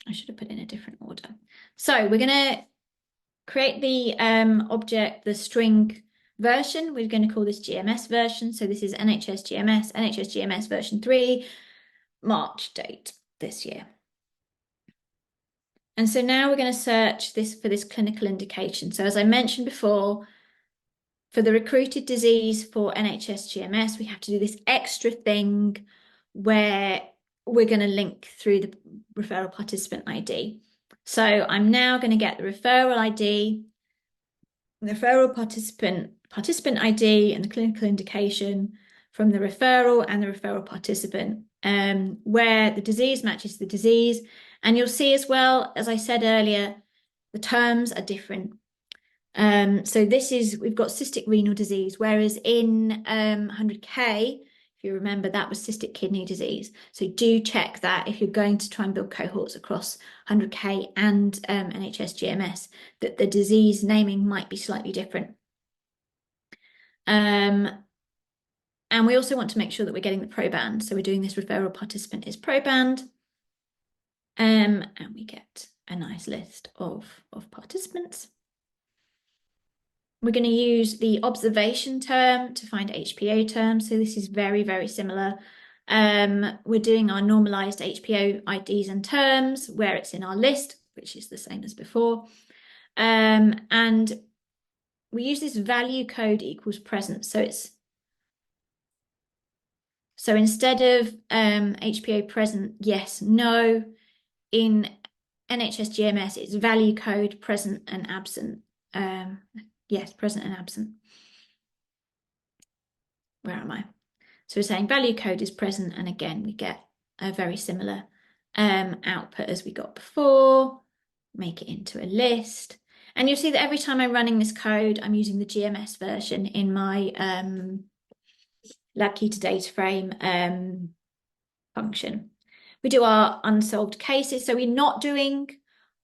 I should have put it in a different order. So we're going to create the object, the string version. We're going to call this GMS version. So this is NHS GMS version 3, March date this year. And so now we're going to search this for this clinical indication. So as I mentioned before, for the recruited disease for NHS GMS, we have to do this extra thing where we're going to link through the referral participant ID. So I'm now going to get the referral ID, the referral participant ID, and the clinical indication from the referral and the referral participant, where the disease matches the disease. And you'll see as well, as I said earlier, the terms are different. So this is, we've got cystic renal disease, whereas in 100K, if you remember, that was cystic kidney disease. So do check that if you're going to try and build cohorts across 100K and NHS GMS, that the disease naming might be slightly different. And we also want to make sure that we're getting the proband. So we're doing this referral participant is proband. And we get a nice list of participants. We're going to use the observation term to find HPO terms. So this is very, very similar. We're doing our normalized HPO IDs and terms where it's in our list, which is the same as before. And we use this value code equals present. So instead of HPO present, yes, no, in NHS GMS, it's value code present and absent. Yes, present and absent. Where am I? So we're saying value code is present, and again, we get a very similar output as we got before. Make it into a list. And you'll see that every time I'm running this code, I'm using the GMS version in my Labkey to data frame function. We do our unsolved cases. So we're not doing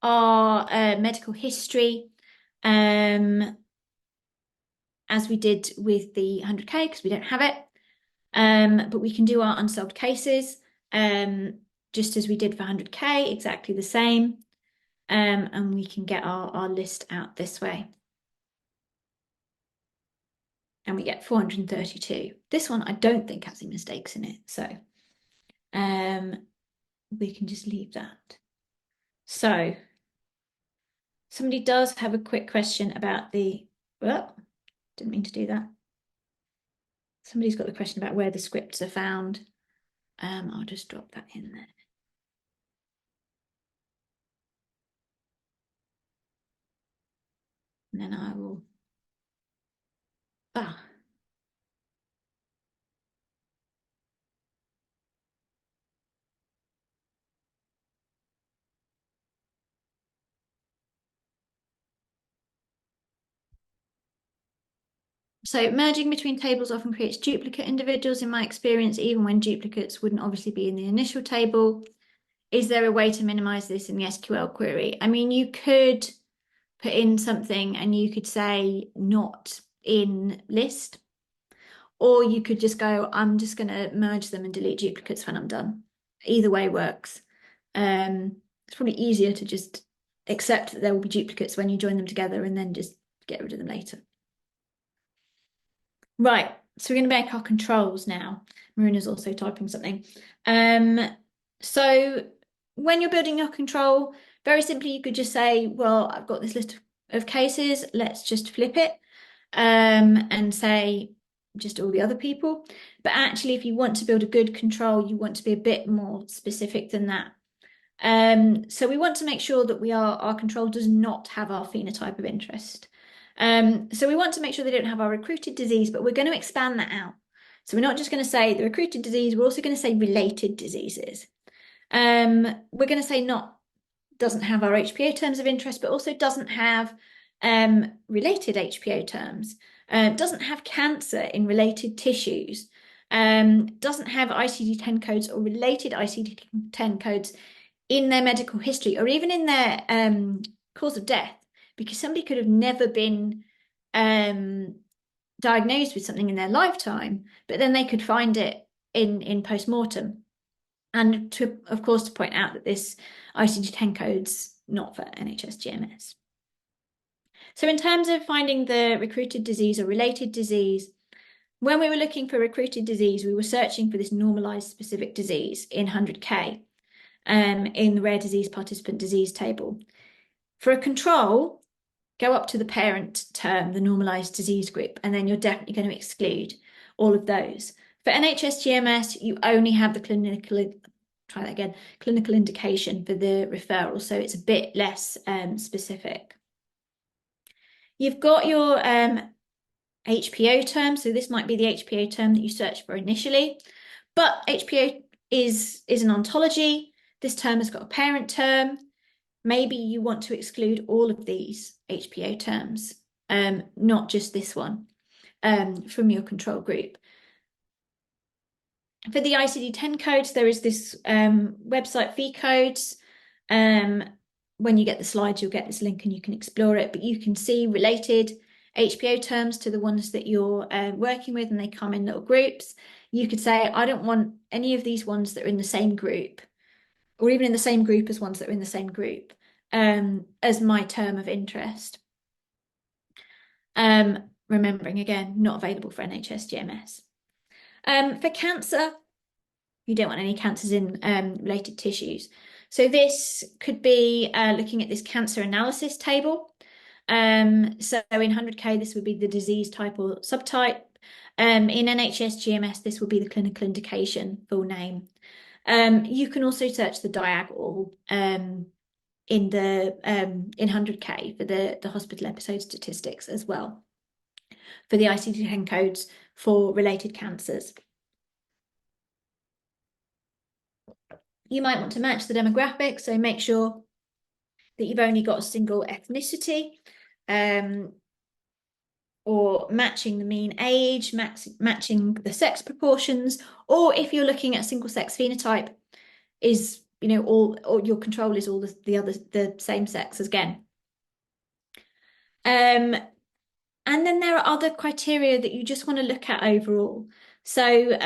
our medical history as we did with the 100K because we don't have it. But we can do our unsolved cases just as we did for 100K, exactly the same. And we can get our list out this way. And we get 432. This one I don't think has any mistakes in it. So we can just leave that. So somebody does have a quick question about the, well, didn't mean to do that. Somebody's got the question about where the scripts are found. I'll just drop that in there. And then I will, So merging between tables often creates duplicate individuals in my experience, even when duplicates wouldn't obviously be in the initial table. Is there a way to minimize this in the SQL query? I mean, you could put in something and you could say not in list, or you could just go, I'm just going to merge them and delete duplicates when I'm done. Either way works. It's probably easier to just accept that there will be duplicates when you join them together and then just get rid of them later. Right, so we're going to make our controls now. Marina's also typing something. So when you're building your control, very simply, you could just say, well, I've got this list of cases. Let's just flip it and say just all the other people. But actually, if you want to build a good control, you want to be a bit more specific than that. So we want to make sure that our control does not have our phenotype of interest. So we want to make sure they don't have our recruited disease, but we're going to expand that out. So we're not just going to say the recruited disease, we're also going to say related diseases. We're going to say doesn't have our HPO terms of interest, but also doesn't have related HPO terms, doesn't have cancer in related tissues. doesn't have ICD-10 codes or related ICD-10 codes in their medical history or even in their cause of death, because somebody could have never been diagnosed with something in their lifetime, but then they could find it in post-mortem. And of course, to point out that this ICD-10 code's not for NHS GMS. So in terms of finding the recruited disease or related disease, when we were looking for recruited disease, we were searching for this normalized specific disease in 100K in the rare disease participant disease table. For a control, go up to the parent term, the normalized disease group, and then you're definitely going to exclude all of those. For NHS GMS, you only have the clinical indication for the referral, so it's a bit less specific. You've got your HPO term, so this might be the HPO term that you search for initially, but HPO is an ontology. This term has got a parent term. Maybe you want to exclude all of these HPO terms, not just this one, from your control group. For the ICD-10 codes, there is this website fee codes. When you get the slides, you'll get this link and you can explore it, but you can see related HPO terms to the ones that you're working with, and they come in little groups. You could say, I don't want any of these ones that are in the same group, or even in the same group as ones that are in the same group, as my term of interest. Remembering, again, not available for NHS GMS. For cancer, you don't want any cancers in related tissues. So this could be looking at this cancer analysis table. So in 100K, this would be the disease type or subtype. In NHS GMS, this will be the clinical indication, full name. You can also search the diag in 100K for the hospital episode statistics as well, for the ICD-10 codes for related cancers. You might want to match the demographics, so make sure that you've only got a single ethnicity, or matching the mean age, matching the sex proportions, or if you're looking at single sex phenotype, is all, or your control is all the same sex again. And then there are other criteria that you just want to look at overall. So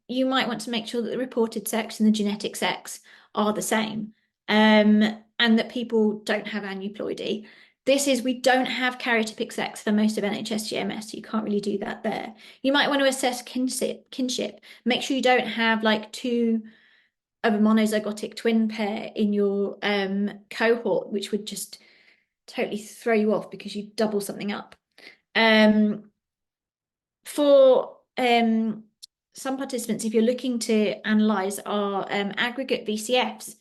you might want to make sure that the reported sex and the genetic sex are the same, and that people don't have aneuploidy. We don't have karyotypic sex for most of NHS GMS, so you can't really do that there. You might want to assess kinship. Make sure you don't have like two of a monozygotic twin pair in your cohort, which would just totally throw you off because you double something up. For some participants, if you're looking to analyse our aggregate VCFs,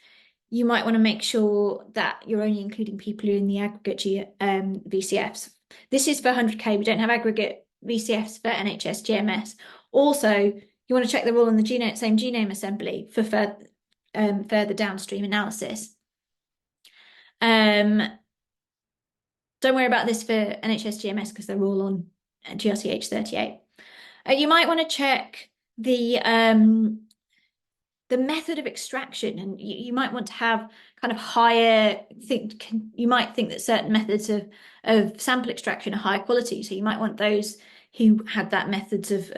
you might want to make sure that you're only including people who are in the aggregate VCFs. This is for 100K. We don't have aggregate VCFs for NHS GMS. Also, you want to check they're all in the same genome assembly for further downstream analysis. Don't worry about this for NHS GMS because they're all on GRCH 38. You might want to check the method of extraction, and you might want to have kind of higher, you might think that certain methods of sample extraction are higher quality, so you might want those who had that methods of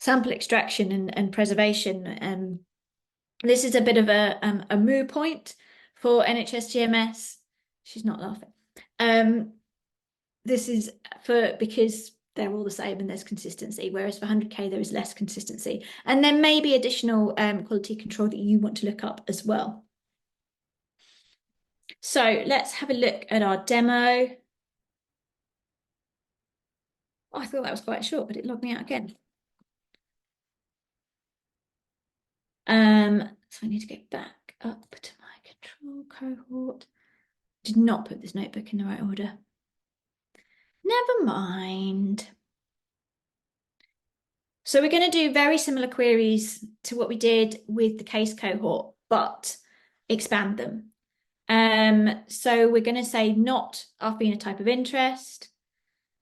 sample extraction and preservation. This is a bit of a moo point for NHS GMS. She's not laughing. This is because they're all the same and there's consistency, whereas for 100K there is less consistency. And there may be additional quality control that you want to look up as well. So let's have a look at our demo. Oh, I thought that was quite short, but it logged me out again. So I need to get back up to my control cohort. Did not put this notebook in the right order. Never mind. So we're going to do very similar queries to what we did with the case cohort, but expand them. So we're going to say not our phenotype of interest.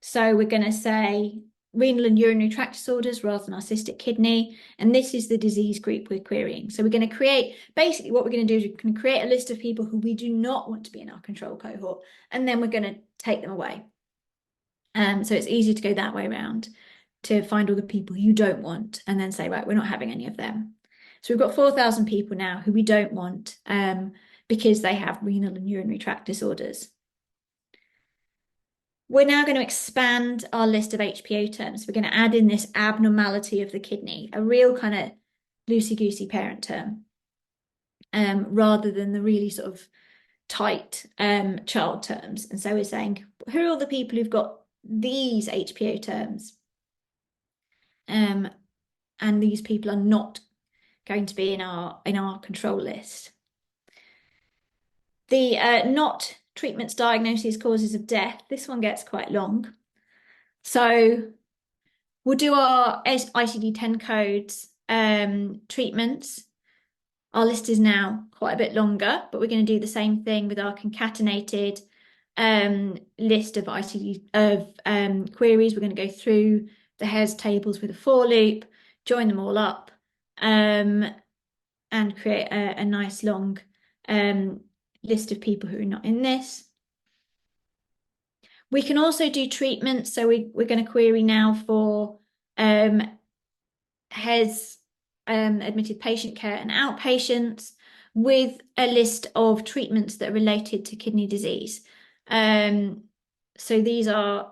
So we're going to say renal and urinary tract disorders rather than our cystic kidney. And this is the disease group we're querying. So we're going to create, basically what we're going to do is we're going to create a list of people who we do not want to be in our control cohort, and then we're going to take them away. So it's easy to go that way around, to find all the people you don't want and then say, right, we're not having any of them. So we've got 4,000 people now who we don't want because they have renal and urinary tract disorders. We're now going to expand our list of HPO terms. We're going to add in this abnormality of the kidney, a real kind of loosey-goosey parent term, rather than the really sort of tight child terms. And so we're saying, who are all the people who've got these HPO terms? And these people are not going to be in our control list. The not treatments, diagnoses, causes of death. This one gets quite long. So we'll do our ICD10 codes treatments. Our list is now quite a bit longer, but we're going to do the same thing with our concatenated list of queries. We're going to go through the Hares tables with a for loop, join them all up, and create a nice long list of people who are not in this. We can also do treatments. So we're going to query now for Hares admitted patient care and outpatients with a list of treatments that are related to kidney disease. So these are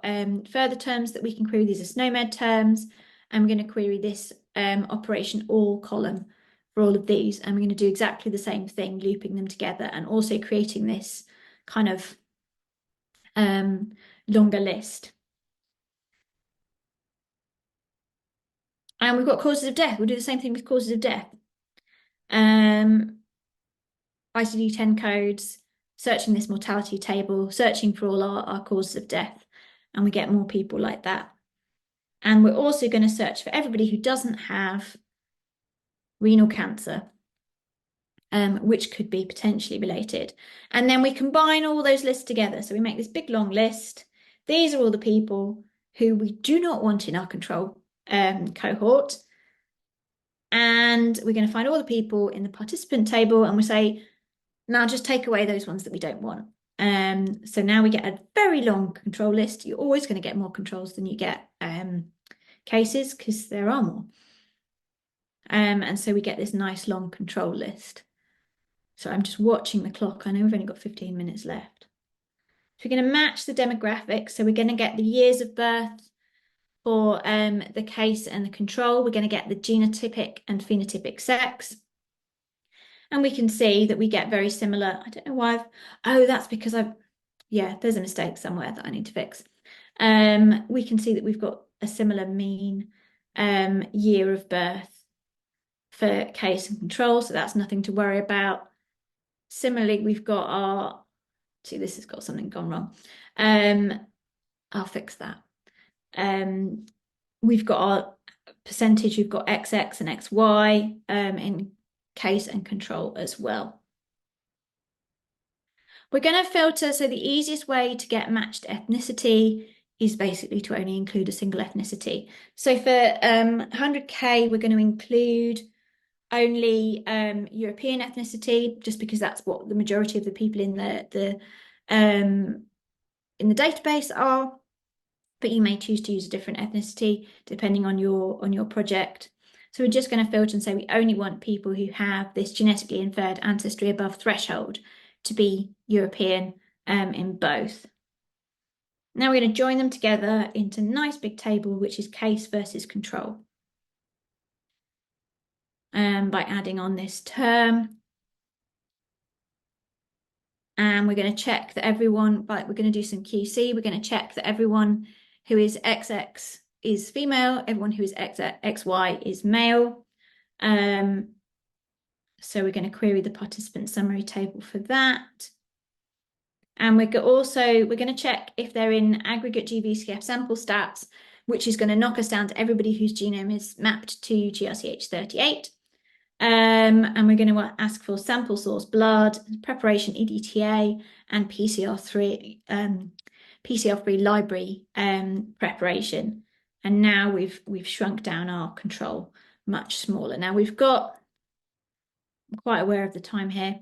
further terms that we can query. These are SNOMED terms. And we're going to query this operation all column for all of these. And we're going to do exactly the same thing, looping them together and also creating this kind of longer list. And we've got causes of death. We'll do the same thing with causes of death. ICD-10 codes, searching this mortality table, searching for all our causes of death, and we get more people like that. And we're also going to search for everybody who doesn't have renal cancer, which could be potentially related. And then we combine all those lists together. So we make this big long list. These are all the people who we do not want in our control cohort. And we're going to find all the people in the participant table, and we say, now just take away those ones that we don't want. So now we get a very long control list. You're always going to get more controls than you get cases because there are more. And so we get this nice long control list. So I'm just watching the clock. I know we've only got 15 minutes left. So we're going to match the demographics. So we're going to get the years of birth for the case and the control. We're going to get the genotypic and phenotypic sex. And we can see that we get very similar. I don't know why that's because yeah, there's a mistake somewhere that I need to fix. We can see that we've got a similar mean year of birth for case and control, so that's nothing to worry about. Similarly, we've got this has got something gone wrong. I'll fix that. We've got our percentage, we've got XX and XY in case and control as well. We're going to filter, so the easiest way to get matched ethnicity is basically to only include a single ethnicity. So for 100K, we're going to include only European ethnicity, just because that's what the majority of the people in the database are. But you may choose to use a different ethnicity depending on your project. So we're just going to filter and say we only want people who have this genetically inferred ancestry above threshold to be European in both. Now we're going to join them together into a nice big table, which is case versus control. By adding on this term. And we're going to check that everyone, we're going to do some QC. We're going to check that everyone who is XX is female, everyone who is XY is male. So we're going to query the participant summary table for that. And we're going to check if they're in aggregate GVCF sample stats, which is going to knock us down to everybody whose genome is mapped to GRCH38. And we're going to ask for sample source blood, preparation EDTA, and PCR3 library preparation. And now we've shrunk down our control much smaller. Now we've got, I'm quite aware of the time here.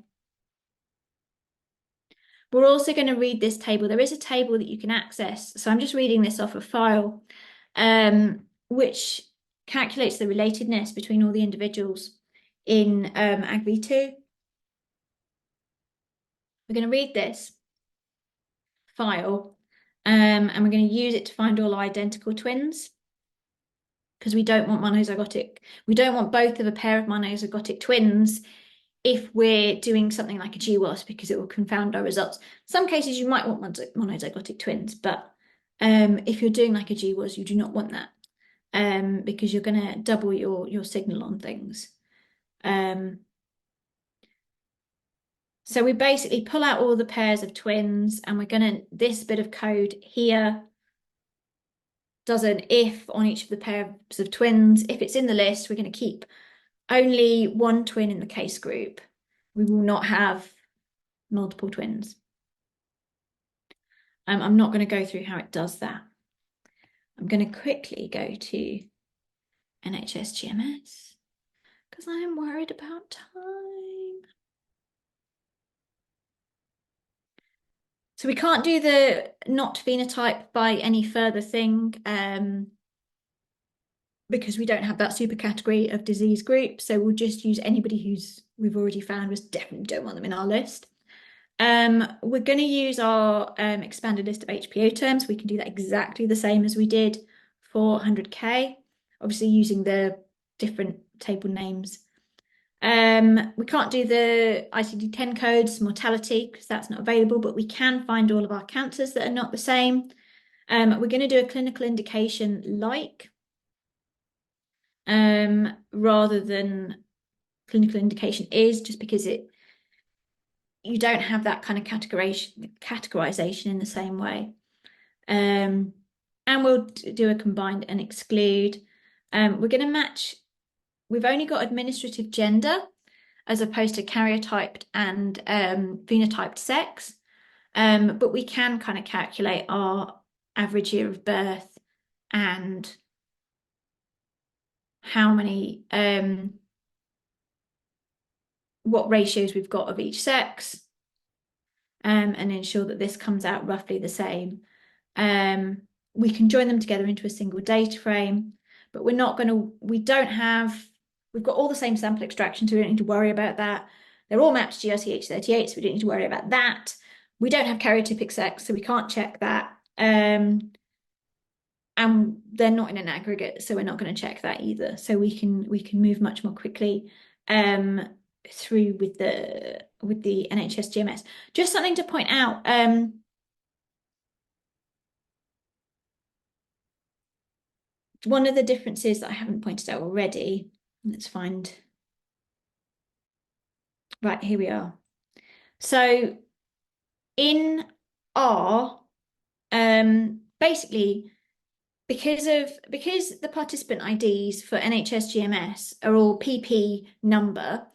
We're also going to read this table. There is a table that you can access. So I'm just reading this off a file, which calculates the relatedness between all the individuals in AgV2. We're going to read this file, and we're going to use it to find all identical twins, because we don't want monozygotic. We don't want both of a pair of monozygotic twins if we're doing something like a GWAS, because it will confound our results. Some cases you might want monozygotic twins, but if you're doing like a GWAS, you do not want that, because you're going to double your signal on things. So we basically pull out all the pairs of twins, and we're going to, this bit of code here does an if on each of the pairs of twins. If it's in the list, we're going to keep only one twin in the case group. We will not have multiple twins. I'm not going to go through how it does that. I'm going to quickly go to NHS GMS because I am worried about time. So we can't do the not phenotype by any further thing because we don't have that super category of disease group. So we'll just use anybody who's we've already found, we definitely don't want them in our list. We're going to use our expanded list of HPO terms. We can do that exactly the same as we did for 100K, obviously using the different table names. We can't do the ICD10 codes, mortality, because that's not available, but we can find all of our cancers that are not the same. We're going to do a clinical indication like, rather than clinical indication is, just because you don't have that kind of categorization in the same way. And we'll do a combined and exclude. We're going to match, we've only got administrative gender as opposed to karyotyped and phenotyped sex. But we can kind of calculate our average year of birth and how many, what ratios we've got of each sex, and ensure that this comes out roughly the same. We can join them together into a single data frame, but we're not going to, we've got all the same sample extraction, so we don't need to worry about that. They're all mapped to GRCH38, so we don't need to worry about that. We don't have karyotypic sex, so we can't check that. And they're not in an aggregate, so we're not going to check that either. So we can move much more quickly through with the NHS GMS. Just something to point out. One of the differences that I haven't pointed out already, let's find, right, here we are. So in R, basically, because the participant IDs for NHS GMS are all PP number,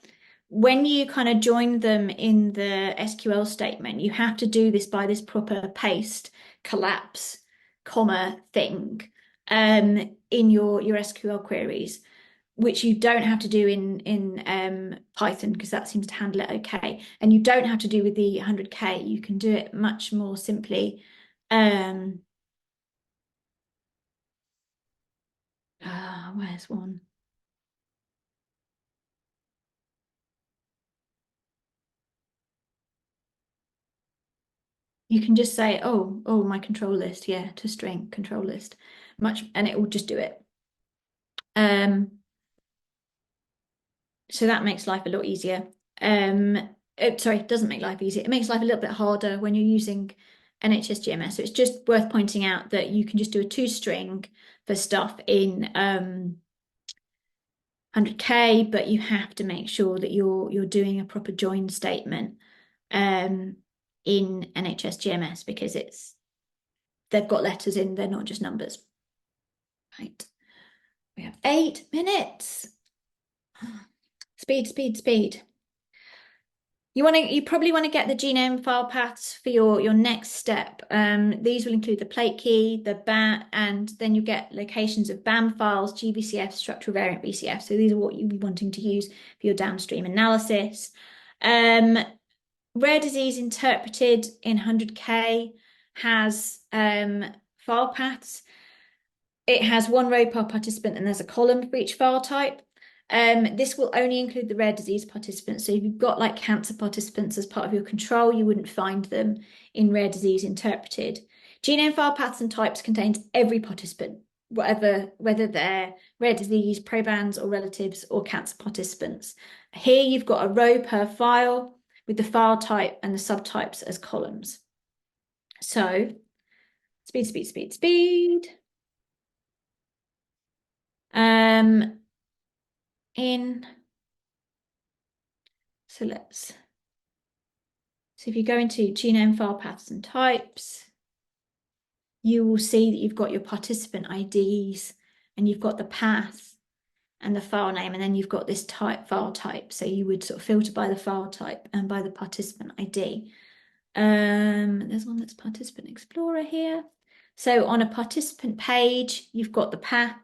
when you kind of join them in the SQL statement, you have to do this by this proper paste, collapse, comma thing in your SQL queries, which you don't have to do in Python, because that seems to handle it okay. And you don't have to do with the 100K. You can do it much more simply. Where's one? You can just say, oh, my control list, yeah, to string control list, and it will just do it. So that makes life a lot easier. Sorry, it doesn't make life easier. It makes life a little bit harder when you're using NHS GMS. So it's just worth pointing out that you can just do a toString for stuff in 100K, but you have to make sure that you're doing a proper join statement in NHS GMS, because they've got letters in, they're not just numbers. Right. We have 8 minutes. Speed, speed, speed. You probably want to get the genome file paths for your next step. These will include the plate key, the BAT, and then you get locations of BAM files, GVCF, structural variant VCF. So these are what you'll be wanting to use for your downstream analysis. Rare disease interpreted in 100K has file paths. It has one row per participant and there's a column for each file type. This will only include the rare disease participants. So if you've got like cancer participants as part of your control, you wouldn't find them in rare disease interpreted. Genome file paths and types contains every participant, whether they're rare disease, probands or relatives or cancer participants. Here you've got a row per file with the file type and the subtypes as columns. So speed. So if you go into genome file paths and types, you will see that you've got your participant IDs and you've got the path and the file name, and then you've got this file type. So you would sort of filter by the file type and by the participant ID. There's one that's Participant Explorer here. So on a participant page, you've got the path.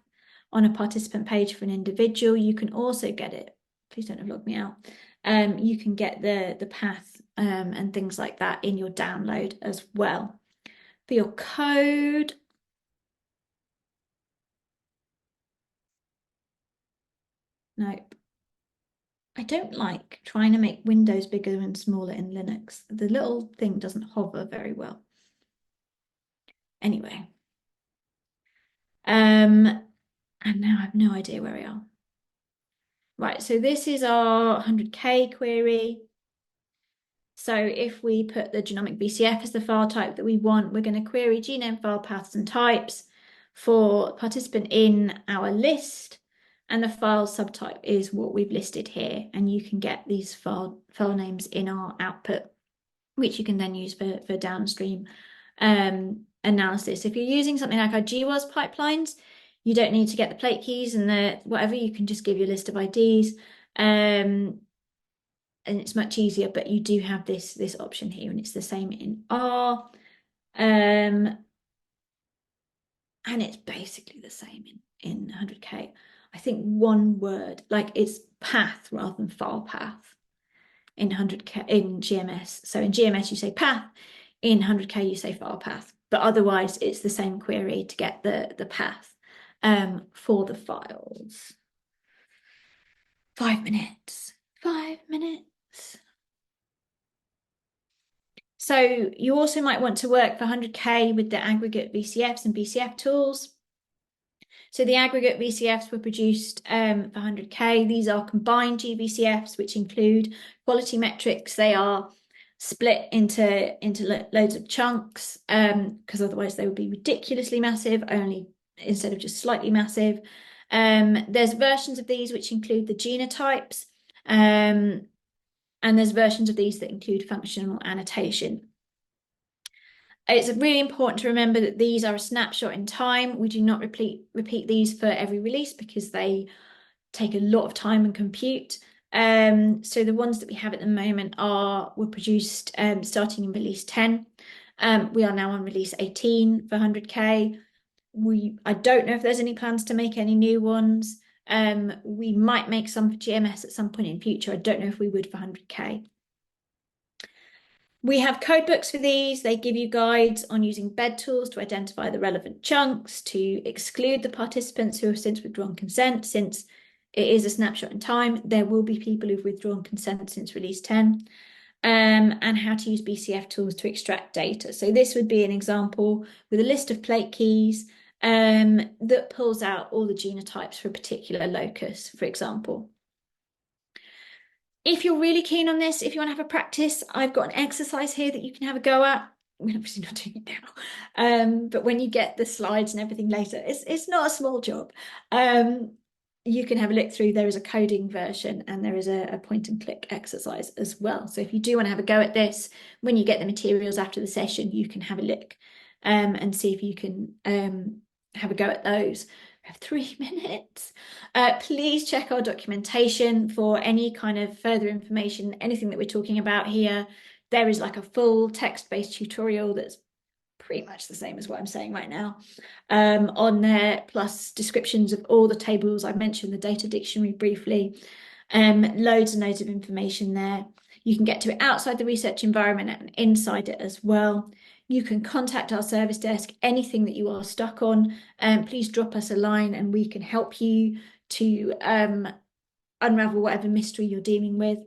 On a participant page for an individual, you can also get it. Please don't have log me out. You can get the path and things like that in your download as well. For your code, nope. I don't like trying to make windows bigger and smaller in Linux. The little thing doesn't hover very well. Anyway. And now I have no idea where we are. Right, so this is our 100K query. So if we put the genomic VCF as the file type that we want, we're going to query genome file paths and types for participant in our list, and the file subtype is what we've listed here. And you can get these file names in our output, which you can then use for downstream analysis. If you're using something like our GWAS pipelines, you don't need to get the plate keys and the whatever, you can just give your list of IDs. And it's much easier, but you do have this option here, and it's the same in R. And it's basically the same in 100K. I think one word, like it's path rather than file path in 100K in GMS. So in GMS you say path, in 100K you say file path, but otherwise it's the same query to get the path for the files. 5 minutes. So you also might want to work for 100K with the aggregate VCFs and BCF tools. So the aggregate VCFs were produced for 100K. These are combined GVCFs, which include quality metrics. They are split into loads of chunks because otherwise they would be ridiculously massive, only instead of just slightly massive. There's versions of these which include the genotypes, and there's versions of these that include functional annotation. It's really important to remember that these are a snapshot in time. We do not repeat these for every release because they take a lot of time and compute. So the ones that we have at the moment were produced starting in release 10. We are now on release 18 for 100K. I don't know if there's any plans to make any new ones. We might make some for GMS at some point in future. I don't know if we would for 100K. We have code books for these. They give you guides on using bed tools to identify the relevant chunks, to exclude the participants who have since withdrawn consent. Since it is a snapshot in time, there will be people who've withdrawn consent since release 10, and how to use BCF tools to extract data. So this would be an example with a list of plate keys that pulls out all the genotypes for a particular locus, for example. If you're really keen on this, if you want to have a practice, I've got an exercise here that you can have a go at. We're obviously not doing it now, but when you get the slides and everything later, it's not a small job. You can have a look through. There is a coding version and there is a point and click exercise as well. So if you do want to have a go at this, when you get the materials after the session, you can have a look and see if you can have a go at those. have 3 minutes. Please check our documentation for any kind of further information, anything that we're talking about here. There is like a full text-based tutorial that's pretty much the same as what I'm saying right now on there, plus descriptions of all the tables. I mentioned the data dictionary briefly. Loads and loads of information there. You can get to it outside the research environment and inside it as well. You can contact our service desk, anything that you are stuck on. Please drop us a line and we can help you to unravel whatever mystery you're dealing with.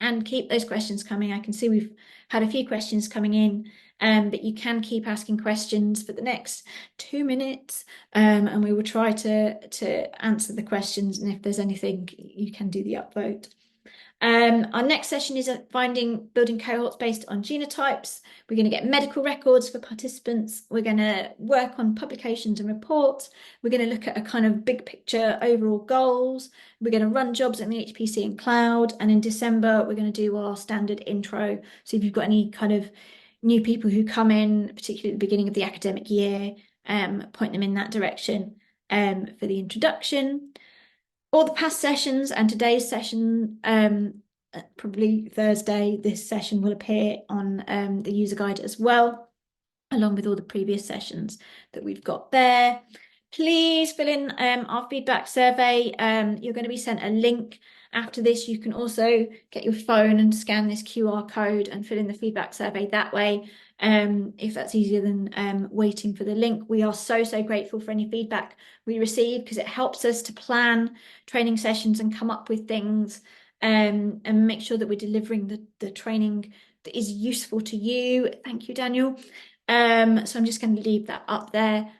And keep those questions coming. I can see we've had a few questions coming in, but you can keep asking questions for the next 2 minutes, and we will try to answer the questions. And if there's anything, you can do the upvote. Our next session is building cohorts based on genotypes. We're going to get medical records for participants. We're going to work on publications and reports. We're going to look at a kind of big picture overall goals. We're going to run jobs in the HPC and cloud. And in December, we're going to do our standard intro. So if you've got any kind of new people who come in, particularly at the beginning of the academic year, point them in that direction for the introduction. All the past sessions and today's session, probably Thursday, this session will appear on the user guide as well, along with all the previous sessions that we've got there. Please fill in our feedback survey. You're going to be sent a link after this. You can also get your phone and scan this QR code and fill in the feedback survey that way, if that's easier than waiting for the link. We are so grateful for any feedback we receive because it helps us to plan training sessions and come up with things and make sure that we're delivering the training that is useful to you. Thank you, Daniel. So I'm just going to leave that up there.